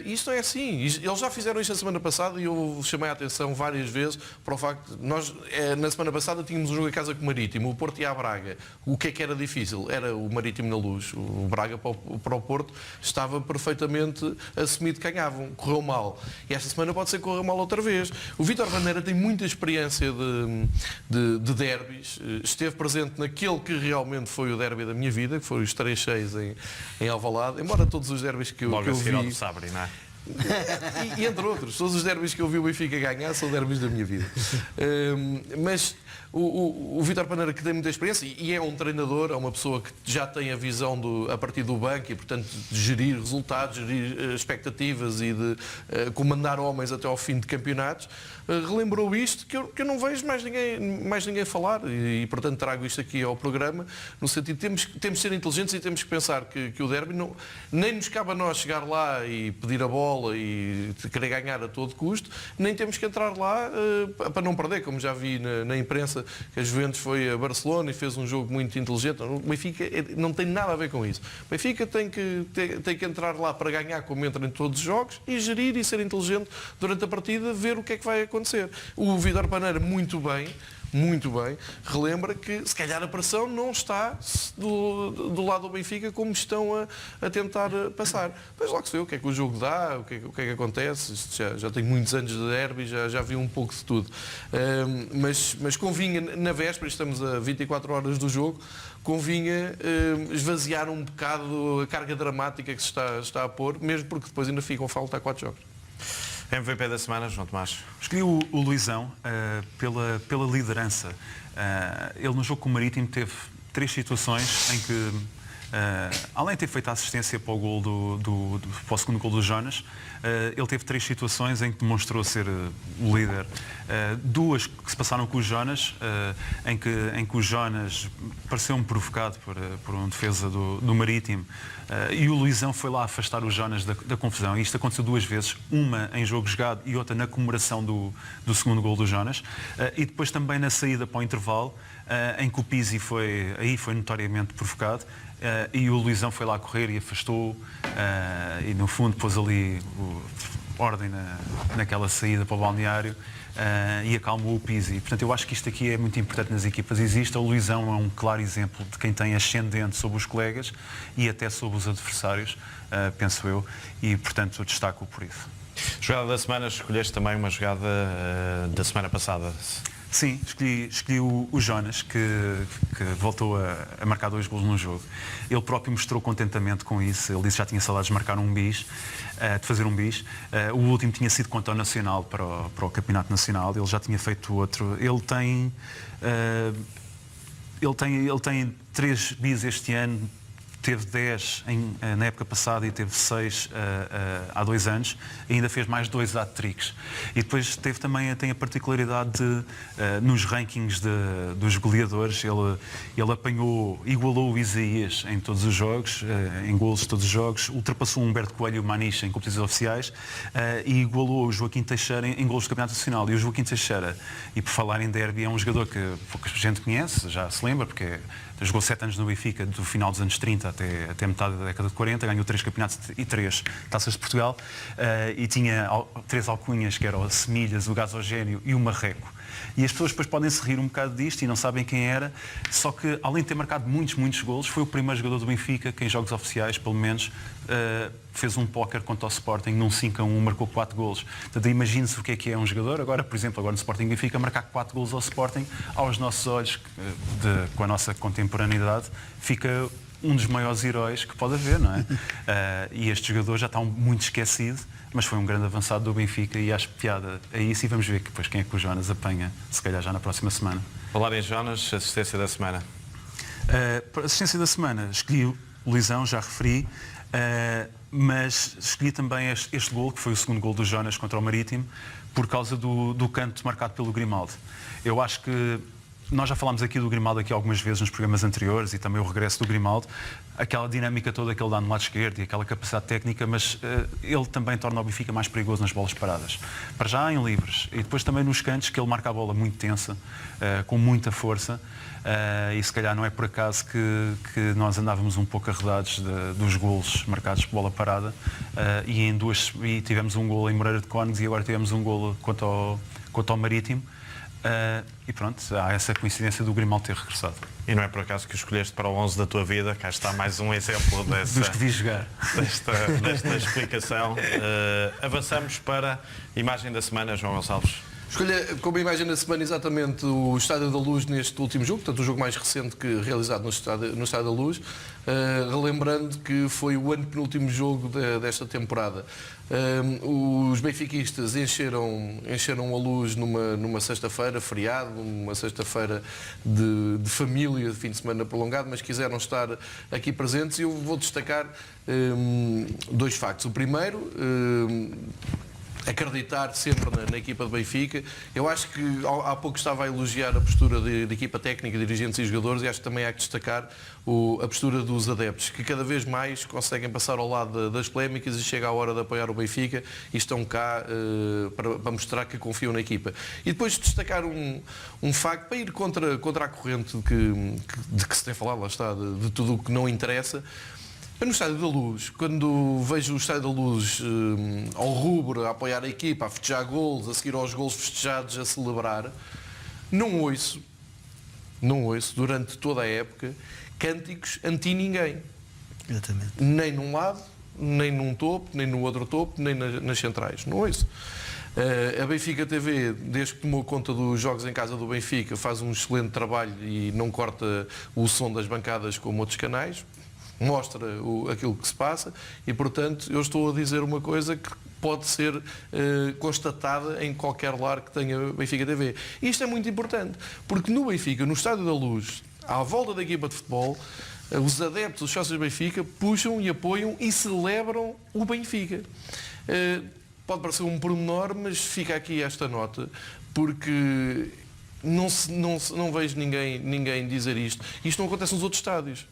Isto não é assim. Eles já fizeram isto a semana passada e eu chamei a atenção várias vezes para o facto de nós, na semana passada, tínhamos um jogo em casa com o Marítimo, o Porto ia a Braga. O que é que era difícil? Era o Marítimo na luz. O Braga para o Porto estava perfeitamente assumido que ganhavam. Correu mal. E esta semana pode ser que corra mal outra vez. O Vítor Bandeira tem muita experiência de derbys. Esteve presente naquele que realmente foi o derby da minha vida, que foi os 3-6 em Alvalade. Embora todos os derbys que eu vi... Sabre, não é? E entre outros, todos os derbys que eu vi o Benfica ganhar são derbys da minha vida. Mas o Vítor Paneira, que tem muita experiência e é um treinador, é uma pessoa que já tem a visão a partir do banco e, portanto, de gerir resultados, gerir expectativas e de comandar homens até ao fim de campeonatos, relembrou isto que eu não vejo mais ninguém falar e, portanto, trago isto aqui ao programa no sentido de temos de ser inteligentes e temos que pensar que o derby nem nos cabe a nós chegar lá e pedir a bola e querer ganhar a todo custo, nem temos que entrar lá para não perder, como já vi na imprensa, que a Juventus foi a Barcelona e fez um jogo muito inteligente. O Benfica não tem nada a ver com isso. O Benfica tem que entrar lá para ganhar como entra em todos os jogos e gerir e ser inteligente durante a partida, ver o que é que vai acontecer. O Vítor Paneira, muito bem, relembra que se calhar a pressão não está do lado do Benfica como estão a tentar passar. Depois logo se vê o que é que o jogo dá, o que é que acontece. Isto já tenho muitos anos de derby, já vi um pouco de tudo. Mas convinha, na véspera, estamos a 24 horas do jogo, convinha esvaziar um bocado a carga dramática que se está a pôr, mesmo porque depois ainda ficam a faltar 4 jogos. MVP da semana, João Tomás. Escolhi o Luizão pela liderança. Ele no jogo com o Marítimo teve 3 situações em que, além de ter feito a assistência para o gol para o segundo gol do Jonas, ele teve 3 situações em que demonstrou ser o líder. 2 que se passaram com o Jonas, em que o Jonas pareceu-me provocado por um defesa do Marítimo, e o Luizão foi lá afastar o Jonas da confusão. E isto aconteceu 2 vezes, uma em jogo jogado e outra na comemoração do segundo gol do Jonas. E depois também na saída para o intervalo, em que o Pizzi foi notoriamente provocado, e o Luizão foi lá correr e afastou, e no fundo pôs ali ordem naquela saída para o balneário, e acalmou o Pizzi. Portanto, eu acho que isto aqui é muito importante nas equipas. O Luizão é um claro exemplo de quem tem ascendente sobre os colegas e até sobre os adversários, penso eu, e portanto destaco-o por isso. Jogada da semana, escolheste também uma jogada da semana passada. Sim, escolhi o Jonas, que voltou a marcar 2 golos no jogo. Ele próprio mostrou contentamento com isso. Ele disse que já tinha saudades de marcar um bis, de fazer um bis. O último tinha sido contra o Nacional, para o Campeonato Nacional. Ele já tinha feito outro. Ele tem 3 bis este ano. Teve 10 na época passada e teve 6 há 2 anos. E ainda fez mais 2 hat-tricks. E depois tem a particularidade de, nos rankings dos goleadores, ele igualou o Isaías em todos os jogos, em golos de todos os jogos, ultrapassou o Humberto Coelho e o Maniche em competições oficiais, e igualou o Joaquim Teixeira em golos do Campeonato Nacional. E o Joaquim Teixeira, e por falar em derby, é um jogador que pouca gente conhece, já se lembra, porque jogou 7 anos no Benfica, do final dos anos 30 até metade da década de 40, ganhou 3 campeonatos e 3 taças de Portugal, e tinha 3 alcunhas, que eram o Semilhas, o Gasogénio e o Marreco. E as pessoas depois podem se rir um bocado disto e não sabem quem era, só que além de ter marcado muitos golos, foi o primeiro jogador do Benfica que em jogos oficiais, pelo menos, fez um póquer contra o Sporting num 5-1, marcou 4 golos. Portanto, imagine-se o que é um jogador, agora, por exemplo, no Sporting Benfica, marcar 4 golos ao Sporting, aos nossos olhos, com a nossa contemporaneidade, fica um dos maiores heróis que pode haver, não é? E este jogador já está muito esquecido, mas foi um grande avançado do Benfica e acho piada a isso, e vamos ver depois quem é que o Jonas apanha, se calhar já na próxima semana. Falar em Jonas, assistência da semana. Assistência da semana, escolhi o Luizão, já referi, mas escolhi também este gol, que foi o segundo gol do Jonas contra o Marítimo, por causa do canto marcado pelo Grimaldo. Eu acho que nós já falámos aqui do Grimaldo aqui algumas vezes nos programas anteriores e também o regresso do Grimaldo, aquela dinâmica toda que ele dá no lado esquerdo e aquela capacidade técnica, mas ele também torna o Benfica mais perigoso nas bolas paradas. Para já em livres e depois também nos cantos, que ele marca a bola muito tensa, com muita força, e se calhar não é por acaso que nós andávamos um pouco arredados dos golos marcados por bola parada, e tivemos um golo em Moreira de Cónegos e agora tivemos um golo quanto ao Marítimo. E pronto, há essa coincidência do Grimaldo ter regressado. E não é por acaso que o escolheste para o 11 da tua vida, cá está mais um exemplo Dos que vi jogar. desta explicação. Avançamos para a imagem da semana, João Gonçalves. Escolha como imagem da semana exatamente o Estádio da Luz neste último jogo, portanto o jogo mais recente que realizado no Estádio da Luz, relembrando que foi o antepenúltimo jogo desta temporada. Os benfiquistas encheram a Luz numa sexta-feira, feriado, uma sexta-feira de família, de fim de semana prolongado, mas quiseram estar aqui presentes e eu vou destacar dois factos. O primeiro, acreditar sempre na equipa de Benfica. Eu acho que há pouco estava a elogiar a postura da equipa técnica, dirigentes e jogadores, e acho que também há que destacar a postura dos adeptos, que cada vez mais conseguem passar ao lado das polémicas e chega a hora de apoiar o Benfica e estão cá para mostrar que confiam na equipa. E depois destacar um facto para ir contra a corrente de que se tem falado, lá está, de tudo o que não interessa. No Estádio da Luz, quando vejo o Estádio da Luz ao rubro, a apoiar a equipa, a festejar golos, a seguir aos golos festejados, a celebrar, não ouço, durante toda a época, cânticos anti-ninguém. Exatamente. Nem num lado, nem num topo, nem no outro topo, nem nas centrais. Não ouço. A Benfica TV, desde que tomou conta dos jogos em casa do Benfica, faz um excelente trabalho e não corta o som das bancadas como outros canais. Mostra aquilo que se passa e, portanto, eu estou a dizer uma coisa que pode ser constatada em qualquer lar que tenha Benfica TV. E isto é muito importante, porque no Benfica, no Estádio da Luz, à volta da equipa de futebol, os adeptos, os sócios do Benfica, puxam e apoiam e celebram o Benfica. Pode parecer um pormenor, mas fica aqui esta nota, porque não vejo ninguém dizer isto. Isto não acontece nos outros estádios.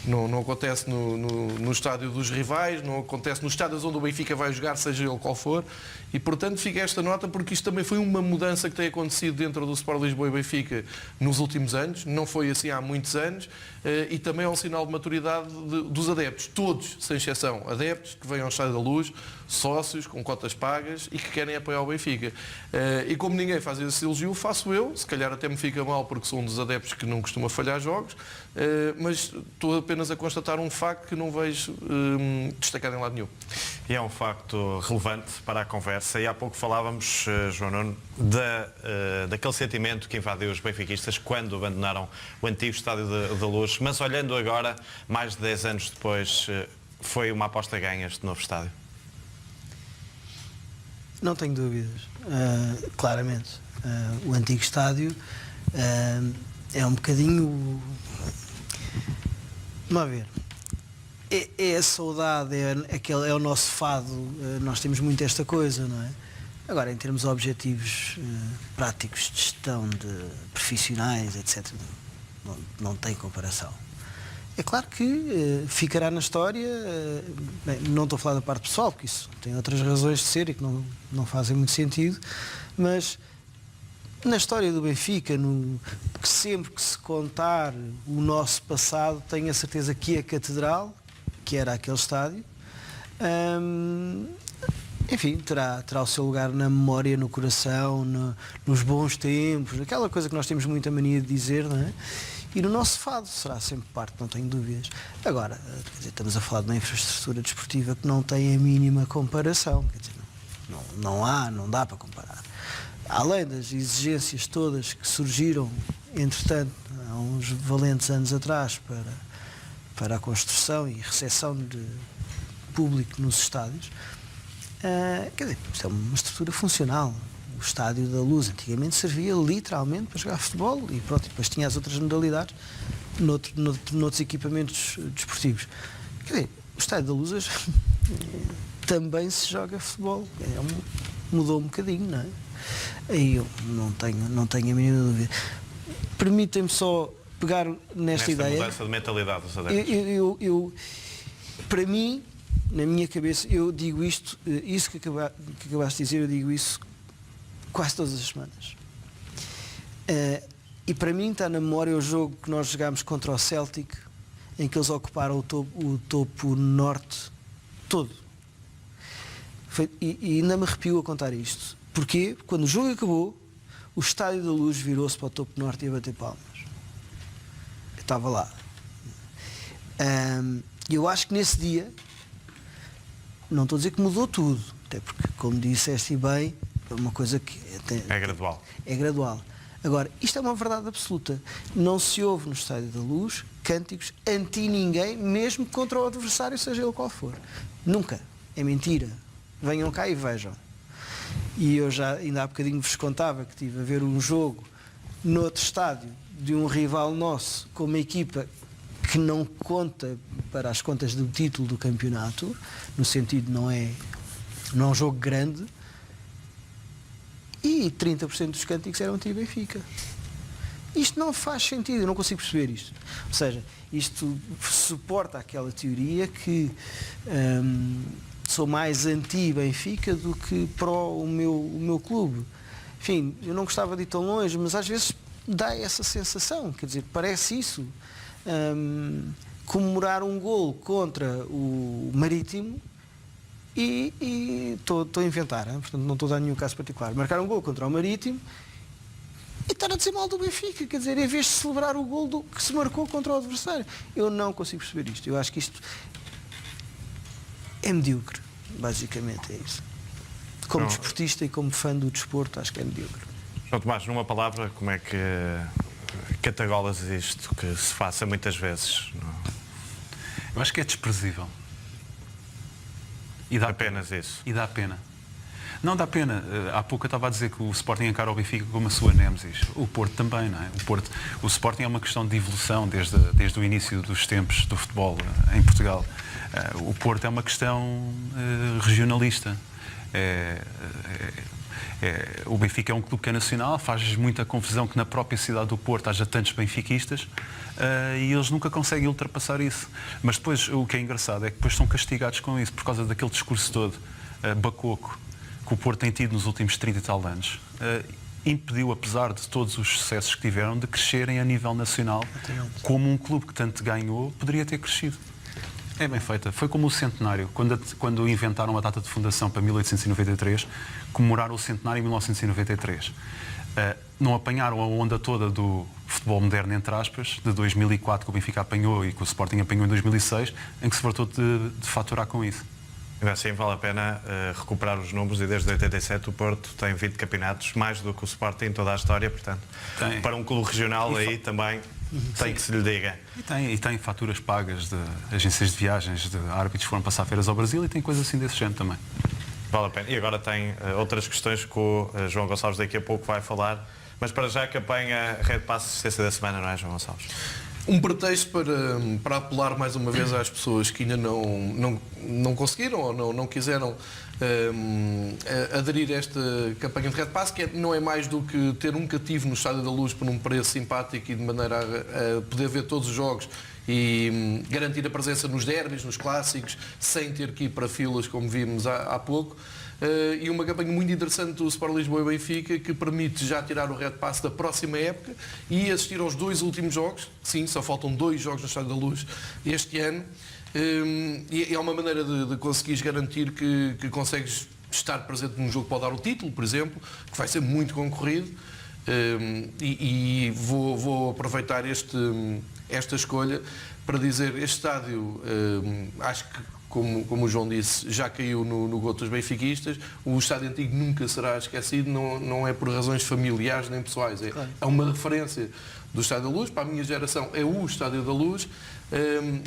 Não acontece no estádio dos rivais, não acontece nos estádios onde o Benfica vai jogar, seja ele qual for, e portanto fica esta nota porque isto também foi uma mudança que tem acontecido dentro do Sport Lisboa e Benfica nos últimos anos, não foi assim há muitos anos, e também é um sinal de maturidade dos adeptos, todos, sem exceção, adeptos que vêm ao Estádio da Luz, sócios com cotas pagas e que querem apoiar o Benfica. E como ninguém faz esse elogio, faço eu, se calhar até me fica mal porque sou um dos adeptos que não costuma falhar jogos, mas estou apenas a constatar um facto que não vejo destacado em lado nenhum. E é um facto relevante para a conversa. E há pouco falávamos, João Nuno, daquele sentimento que invadiu os benfiquistas quando abandonaram o antigo Estádio da Luz. Mas olhando agora, mais de 10 anos depois, foi uma aposta ganha este novo estádio? Não tenho dúvidas. Claramente. O antigo estádio é um bocadinho... Vamos ver. É a saudade, é o nosso fado. Nós temos muito esta coisa, não é? Agora, em termos objetivos práticos de gestão, de profissionais, etc., não tem comparação. É claro que ficará na história, bem, não estou a falar da parte pessoal, porque isso tem outras razões de ser e que não fazem muito sentido, mas na história do Benfica, que sempre que se contar o nosso passado, tenho a certeza que a Catedral, que era aquele estádio, enfim, terá o seu lugar na memória, no coração, nos bons tempos, aquela coisa que nós temos muita mania de dizer, não é? E no nosso fado será sempre parte, não tenho dúvidas. Agora, quer dizer, estamos a falar de uma infraestrutura desportiva que não tem a mínima comparação, quer dizer, não dá para comparar. Além das exigências todas que surgiram, entretanto, há uns valentes anos atrás, para a construção e recepção de público nos estádios, quer dizer, isto é uma estrutura funcional. O Estádio da Luz antigamente servia literalmente para jogar futebol e pronto, depois tinha as outras modalidades noutros equipamentos desportivos. Quer dizer, o Estádio da Luz hoje também se joga futebol. Mudou um bocadinho, não é? Aí eu não tenho a mínima dúvida. permitem-me só pegar nesta ideia. mudança de mentalidade dos adeptos. Para mim, na minha cabeça, eu digo isto, isso que acabaste de dizer, eu digo isso quase todas as semanas. E para mim está na memória o jogo que nós jogámos contra o Celtic, em que eles ocuparam o topo norte todo. E ainda me arrepio a contar isto. Porquê? Quando o jogo acabou, o Estádio da Luz virou-se para o topo norte e a bater palmas. Eu estava lá. Eu acho que nesse dia, não estou a dizer que mudou tudo, até porque, como disseste bem, é uma coisa que É gradual. É gradual. Agora, isto é uma verdade absoluta. Não se ouve no Estádio da Luz cânticos anti-ninguém, mesmo contra o adversário, seja ele qual for. Nunca. É mentira. Venham cá e vejam. E eu já, ainda há bocadinho vos contava que estive a ver um jogo noutro estádio de um rival nosso, com uma equipa que não conta para as contas do título do campeonato, no sentido não é um jogo grande, e 30% dos cânticos eram anti-Benfica. Isto não faz sentido, eu não consigo perceber isto. Ou seja, isto suporta aquela teoria que sou mais anti-Benfica do que pró o meu clube. Enfim, eu não gostava de ir tão longe, mas às vezes dá essa sensação, quer dizer, parece isso. Comemorar um gol contra o Marítimo e estou a inventar, portanto não estou a dar nenhum caso particular. Marcar um gol contra o Marítimo e estar a dizer mal do Benfica, quer dizer, em vez de celebrar o gol que se marcou contra o adversário. Eu não consigo perceber isto. Eu acho que isto é medíocre, basicamente é isso. Como desportista e como fã do desporto, acho que é medíocre. João Tomás, numa palavra, como é que catalogas isto que se faça muitas vezes? Eu acho que é desprezível. E dá Apenas isso. E dá pena. Não dá pena. Há pouco eu estava a dizer que o Sporting encara o Benfica como a sua nêmesis. O Porto também, não é? O Sporting é uma questão de evolução desde o início dos tempos do futebol em Portugal. O Porto é uma questão regionalista. O Benfica é um clube que é nacional, faz muita confusão que na própria cidade do Porto haja tantos benfiquistas e eles nunca conseguem ultrapassar isso. Mas depois o que é engraçado é que depois são castigados com isso, por causa daquele discurso todo bacoco que o Porto tem tido nos últimos 30 e tal anos. Impediu, apesar de todos os sucessos que tiveram, de crescerem a nível nacional, como um clube que tanto ganhou poderia ter crescido. É bem feita. Foi como o centenário. Quando inventaram a data de fundação para 1893, comemoraram o centenário em 1993. Não apanharam a onda toda do futebol moderno, entre aspas, de 2004, que o Benfica apanhou e que o Sporting apanhou em 2006, em que se fartou de faturar com isso. Assim, vale a pena recuperar os números e desde 87 o Porto tem 20 campeonatos, mais do que o Sporting em toda a história, portanto, para um clube regional aí também tem que se lhe diga. E tem faturas pagas de agências de viagens, de árbitros que foram passar feiras ao Brasil e tem coisas assim desse género também. Vale a pena. E agora tem outras questões que o João Gonçalves daqui a pouco vai falar, mas para já que apanha a Red Pass Assistência da Semana, não é, João Gonçalves? Um pretexto para apelar mais uma vez às pessoas que ainda não conseguiram ou não quiseram aderir a esta campanha de Red Pass, que não é mais do que ter um cativo no Estádio da Luz por um preço simpático e de maneira a poder ver todos os jogos e garantir a presença nos derbys, nos clássicos, sem ter que ir para filas, como vimos há pouco. E uma campanha muito interessante do Sport Lisboa e Benfica, que permite já tirar o Red Pass da próxima época e assistir aos 2 últimos jogos. Sim, só faltam 2 jogos no Estádio da Luz este ano. E é uma maneira de conseguires garantir que consegues estar presente num jogo que pode dar o título, por exemplo, que vai ser muito concorrido. E vou aproveitar esta escolha para dizer, este estádio, acho que, como o João disse, já caiu no goto dos benfiquistas. O estádio antigo nunca será esquecido, não é por razões familiares nem pessoais, é uma referência do Estádio da Luz. Para a minha geração é o Estádio da Luz.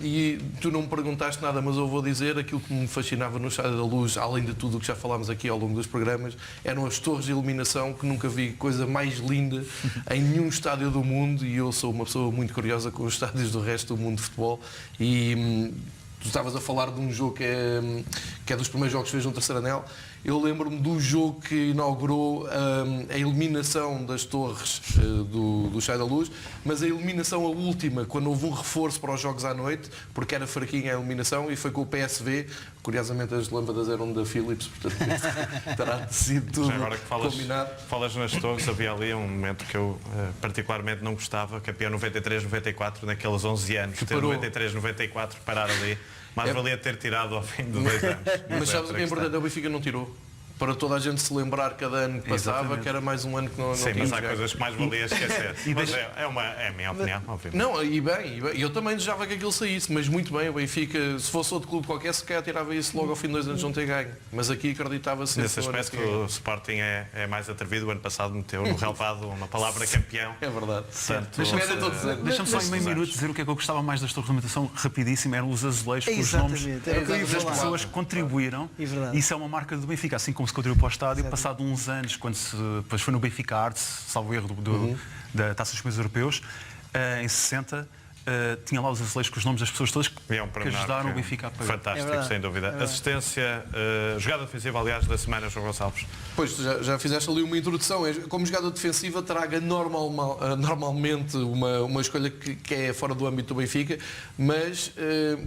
E tu não me perguntaste nada, mas eu vou dizer, aquilo que me fascinava no Estádio da Luz, além de tudo o que já falámos aqui ao longo dos programas, eram as torres de iluminação, que nunca vi coisa mais linda em nenhum estádio do mundo, e eu sou uma pessoa muito curiosa com os estádios do resto do mundo de futebol. E tu estavas a falar de um jogo que é dos primeiros jogos que fez no Terceiro Anel, eu lembro-me do jogo que inaugurou a eliminação das torres do Estádio da Luz, mas a eliminação a última, quando houve um reforço para os jogos à noite, porque era fraquinha a eliminação, e foi com o PSV. Curiosamente as lâmpadas eram da Philips, portanto terá sido tudo Já agora que combinado. falas nas torres, havia ali um momento que eu particularmente não gostava, campeão 93-94, naqueles 11 anos, ter parou. 93-94, parar ali, mais valia ter tirado ao fim de 2 anos. Mas sabes o que é importante? O Benfica não tirou. Para toda a gente se lembrar cada ano que passava, Exatamente. que era mais um ano que não Sim, tínhamos mas há jogado. coisas que mais valia esquecer. Mas é a minha opinião, obviamente. Não, e bem, eu também desejava que aquilo saísse, mas muito bem, o Benfica, se fosse outro clube qualquer, se calhar tirava isso logo ao fim de 2 anos não ter ganho. Mas aqui acreditava-se Nesse ano aspecto, que o Sporting é mais atrevido. O ano passado meteu no relevado uma palavra campeão. é verdade. Portanto, Deixa-me só em meio minuto dizer o que é que eu gostava mais das torres de alimentação, rapidíssimo, eram os azulejos com os nomes Exatamente, era o que eu ia das falar. pessoas que contribuíram. É verdade. Isso é uma marca do Benfica, assim como se contribuiu para o estádio, passado uns anos, quando depois foi no Benfica Arts, salvo erro da Taça dos Países Europeus, em 60, tinha lá os azulejos com os nomes das pessoas todas que ajudaram o Benfica a pagar. Fantástico, É verdade, sem dúvida. é verdade. Assistência, jogada defensiva, aliás, da semana, João Gonçalves. Pois, já fizeste ali uma introdução. Como jogada defensiva, traga normalmente uma escolha que é fora do âmbito do Benfica, mas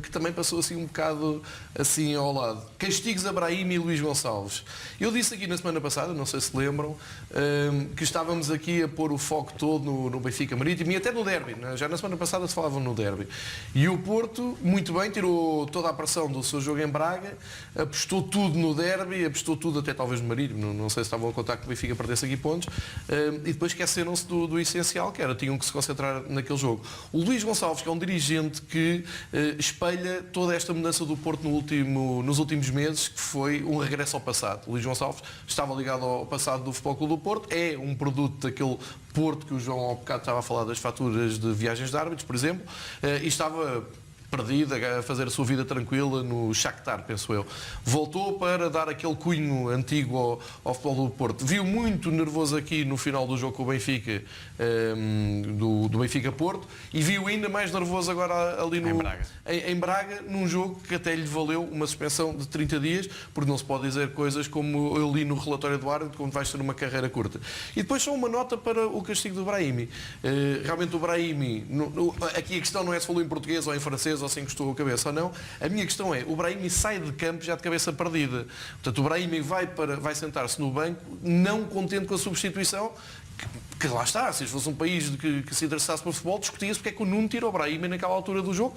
que também passou assim um bocado assim ao lado. Castigos a Brahim e Luís Gonçalves. Eu disse aqui na semana passada, não sei se lembram, que estávamos aqui a pôr o foco todo no Benfica Marítimo e até no derby. Né? Já na semana passada se falava no derby. E o Porto, muito bem, tirou toda a pressão do seu jogo em Braga, apostou tudo no derby, apostou tudo até talvez no Marítimo, não sei se estavam a contar que o Benfica perdesse aqui pontos, e depois esqueceram-se do essencial, que era, tinham que se concentrar naquele jogo. O Luís Gonçalves, que é um dirigente que espelha toda esta mudança do Porto nos últimos meses, que foi um regresso ao passado. O Luís Gonçalves estava ligado ao passado do Futebol Clube do Porto, é um produto daquele Porto que o João ao bocado estava a falar das faturas de viagens de árbitros, por exemplo, e estava perdido, a fazer a sua vida tranquila no Shakhtar, penso eu. Voltou para dar aquele cunho antigo ao Futebol do Porto. Viu muito nervoso aqui no final do jogo com o Benfica, do Benfica-Porto, e viu ainda mais nervoso agora ali em Braga, num jogo que até lhe valeu uma suspensão de 30 dias, porque não se pode dizer coisas como eu li no relatório do árbitro, como vais ter uma carreira curta. E depois só uma nota para o castigo do Brahimi. Realmente o Brahimi, aqui a questão não é se falou em português ou em francês, ou se encostou a cabeça ou não. A minha questão é, o Brahimi sai de campo já de cabeça perdida. Portanto, o Brahimi vai sentar-se no banco, não contente com a substituição, que lá está, se fosse um país que se interessasse por futebol, discutia-se porque é que o Nuno tirou o Brahimi naquela altura do jogo.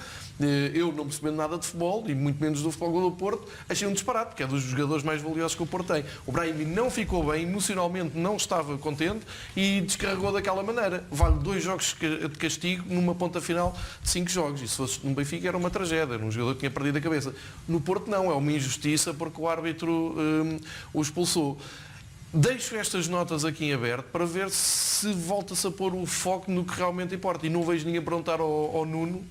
Eu, não percebendo nada de futebol, e muito menos do Futebol do Porto, achei um disparate, porque é dos jogadores mais valiosos que o Porto tem. O Brahimi não ficou bem, emocionalmente não estava contente e descarregou daquela maneira. Vale 2 jogos de castigo numa ponta final de 5 jogos. E se fosse no Benfica era uma tragédia, era um jogador que tinha perdido a cabeça. No Porto não, é uma injustiça porque o árbitro o expulsou. Deixo estas notas aqui em aberto para ver se volta-se a pôr o foco no que realmente importa. E não vejo ninguém perguntar ao Nuno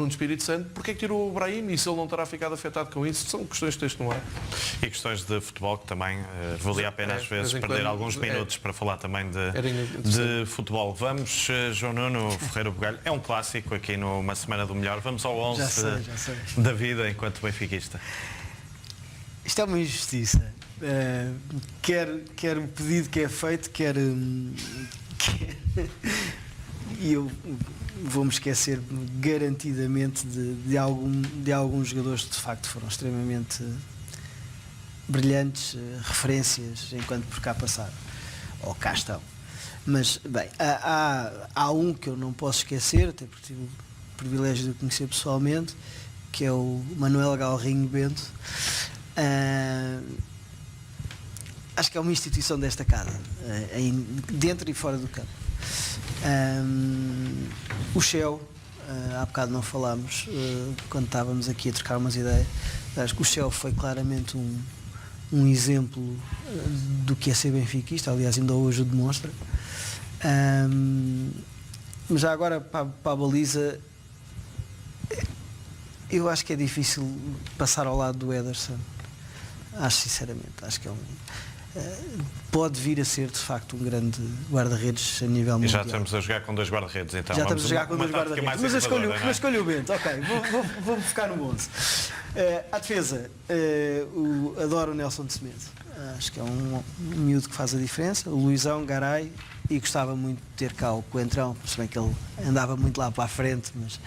Espírito Santo, porque é que tirou o Brahim e se ele não terá ficado afetado com isso. São questões de texto no ar. E questões de futebol que também valia a pena às vezes perder alguns minutos para falar também de futebol. Vamos, João Nuno Ferreira Bugalho, é um clássico aqui numa Semana do Melhor. Vamos ao 11 Já sei. da vida enquanto benfiquista. Isto é uma injustiça. Quer o pedido que é feito, e eu vou-me esquecer garantidamente de alguns jogadores que de facto foram extremamente brilhantes, referências enquanto por cá passaram, ou cá estão. Mas, bem, há um que eu não posso esquecer, até porque tive o privilégio de o conhecer pessoalmente, que é o Manuel Galrinho Bento. Acho que é uma instituição desta casa, dentro e fora do campo. O Shell, há bocado não falámos, quando estávamos aqui a trocar umas ideias, acho que o Shell foi claramente um exemplo do que é ser benfiquista, aliás ainda hoje o demonstra. Mas já agora para a baliza, eu acho que é difícil passar ao lado do Ederson. Acho sinceramente, acho que é pode vir a ser de facto um grande guarda-redes a nível mundial. E já estamos a jogar com 2 guarda-redes, então. Já estamos a jogar com 2 tática guarda-redes. mais Mas inovadora, escolho o Bento, ok. Vou focar no 11. À defesa, adoro o Nelson de Semedo. Acho que é um miúdo que faz a diferença. O Luizão, Garay, e gostava muito de ter cá o Coentrão, se bem que ele andava muito lá para a frente, mas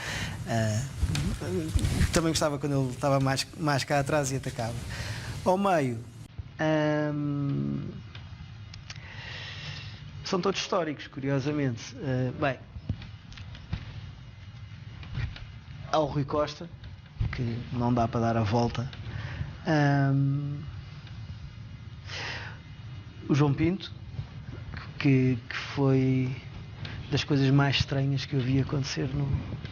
também gostava quando ele estava mais cá atrás e atacava. Ao meio, são todos históricos, curiosamente. Bem, há o Rui Costa, que não dá para dar a volta. O João Pinto, que foi das coisas mais estranhas que eu vi acontecer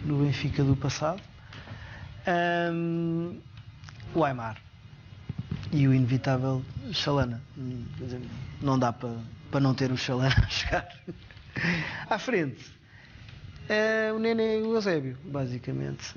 no Benfica do passado. O Aimar e o inevitável Chalana. Quer dizer, não dá para não ter o Chalana a jogar. À frente, o Nenê e o Eusébio, basicamente.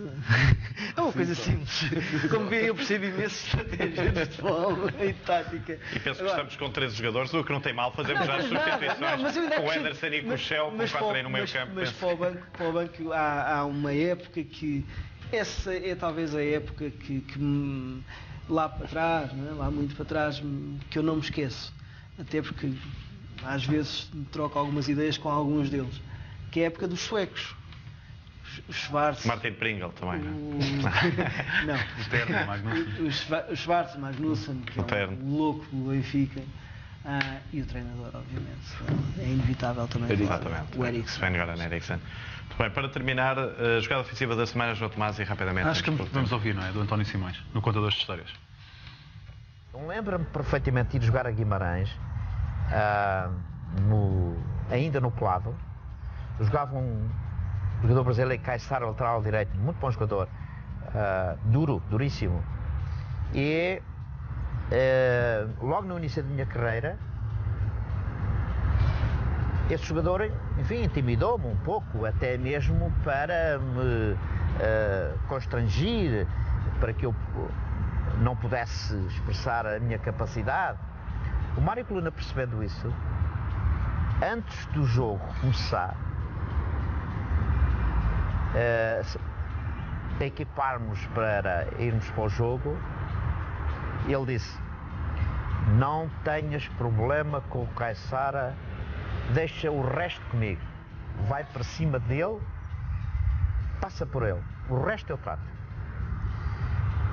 É uma coisa simples. Como vê, eu percebo imenso de estratégia de futebol e de tática. E penso que estamos com 13 jogadores, o que não tem mal, fazemos já as substituições com o Ederson e com o Shell, com 4 aí no meio campo. Mas para o banco há uma época que... Essa é talvez a época que lá para trás, não é? Lá muito para trás, que eu não me esqueço. Até porque às vezes troco algumas ideias com alguns deles. Que é a época dos suecos. O Schwarz... Martin Pringle também, não Não. O Terno, Magnussen. O Schwarz, Magnussen, que é um louco do Benfica. E o treinador, obviamente. É inevitável também. Exatamente. O Eriksen. Sven-Göran Eriksson. Muito bem, para terminar, a jogada ofensiva da semana, João Tomás, e rapidamente... Acho que vamos ouvir, não é? Do António Simões, no Contador de Histórias. Lembra-me perfeitamente de ir jogar a Guimarães, ainda no Clavo. Jogava um jogador brasileiro, Caissara, lateral direito, muito bom jogador, duríssimo. E logo no início da minha carreira, esse jogador, enfim, intimidou-me um pouco, até mesmo para me constrangir, para que eu não pudesse expressar a minha capacidade. O Mário Coluna, percebendo isso, antes do jogo começar, equiparmos para irmos para o jogo, ele disse: não tenhas problema com o Caissara, deixa o resto comigo, vai para cima dele, passa por ele, o resto eu trato.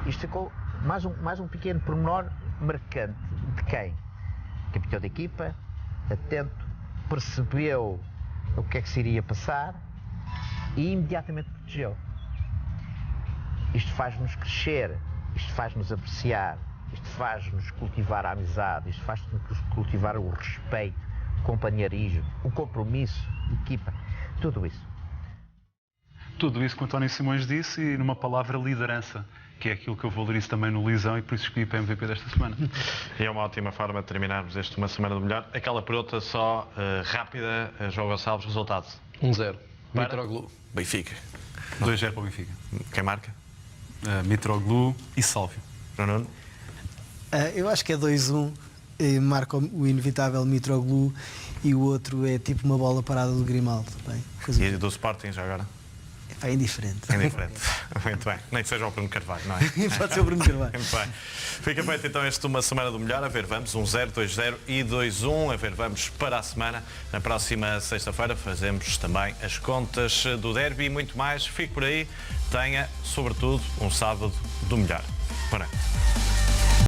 Isto ficou mais um pequeno pormenor marcante de quem? Capitão da equipa, atento, percebeu o que é que se iria passar e imediatamente protegeu. Isto faz-nos crescer, isto faz-nos apreciar, isto faz-nos cultivar a amizade, isto faz-nos cultivar o respeito, o companheirismo, o compromisso, a equipa, tudo isso. Tudo isso que o António Simões disse e numa palavra, liderança, que é aquilo que eu valorizo também no Lisão e por isso escolhi para MVP desta semana. E é uma ótima forma de terminarmos este Uma Semana do Melhor. Aquela pergunta só rápida, João Gonçalves, resultados. 1-0. Para? Mitroglou, Benfica. 2-0 para o Benfica. Quem marca? Mitroglou e Sálvio. Nuno? Eu acho que é 2-1, marca o inevitável Mitroglou e o outro é tipo uma bola parada do Grimaldo. Bem, E do Sporting já agora? É indiferente. É diferente. Muito bem. Nem que seja o Bruno Carvalho, não é? Pode ser o Bruno Carvalho. Muito bem. Fica feito então este Uma Semana do Melhor. A ver, vamos 1-0, 2-0 e 2-1. A ver, vamos para a semana. Na próxima sexta-feira fazemos também as contas do derby e muito mais. Fique por aí. Tenha, sobretudo, um sábado do melhor. Boa noite.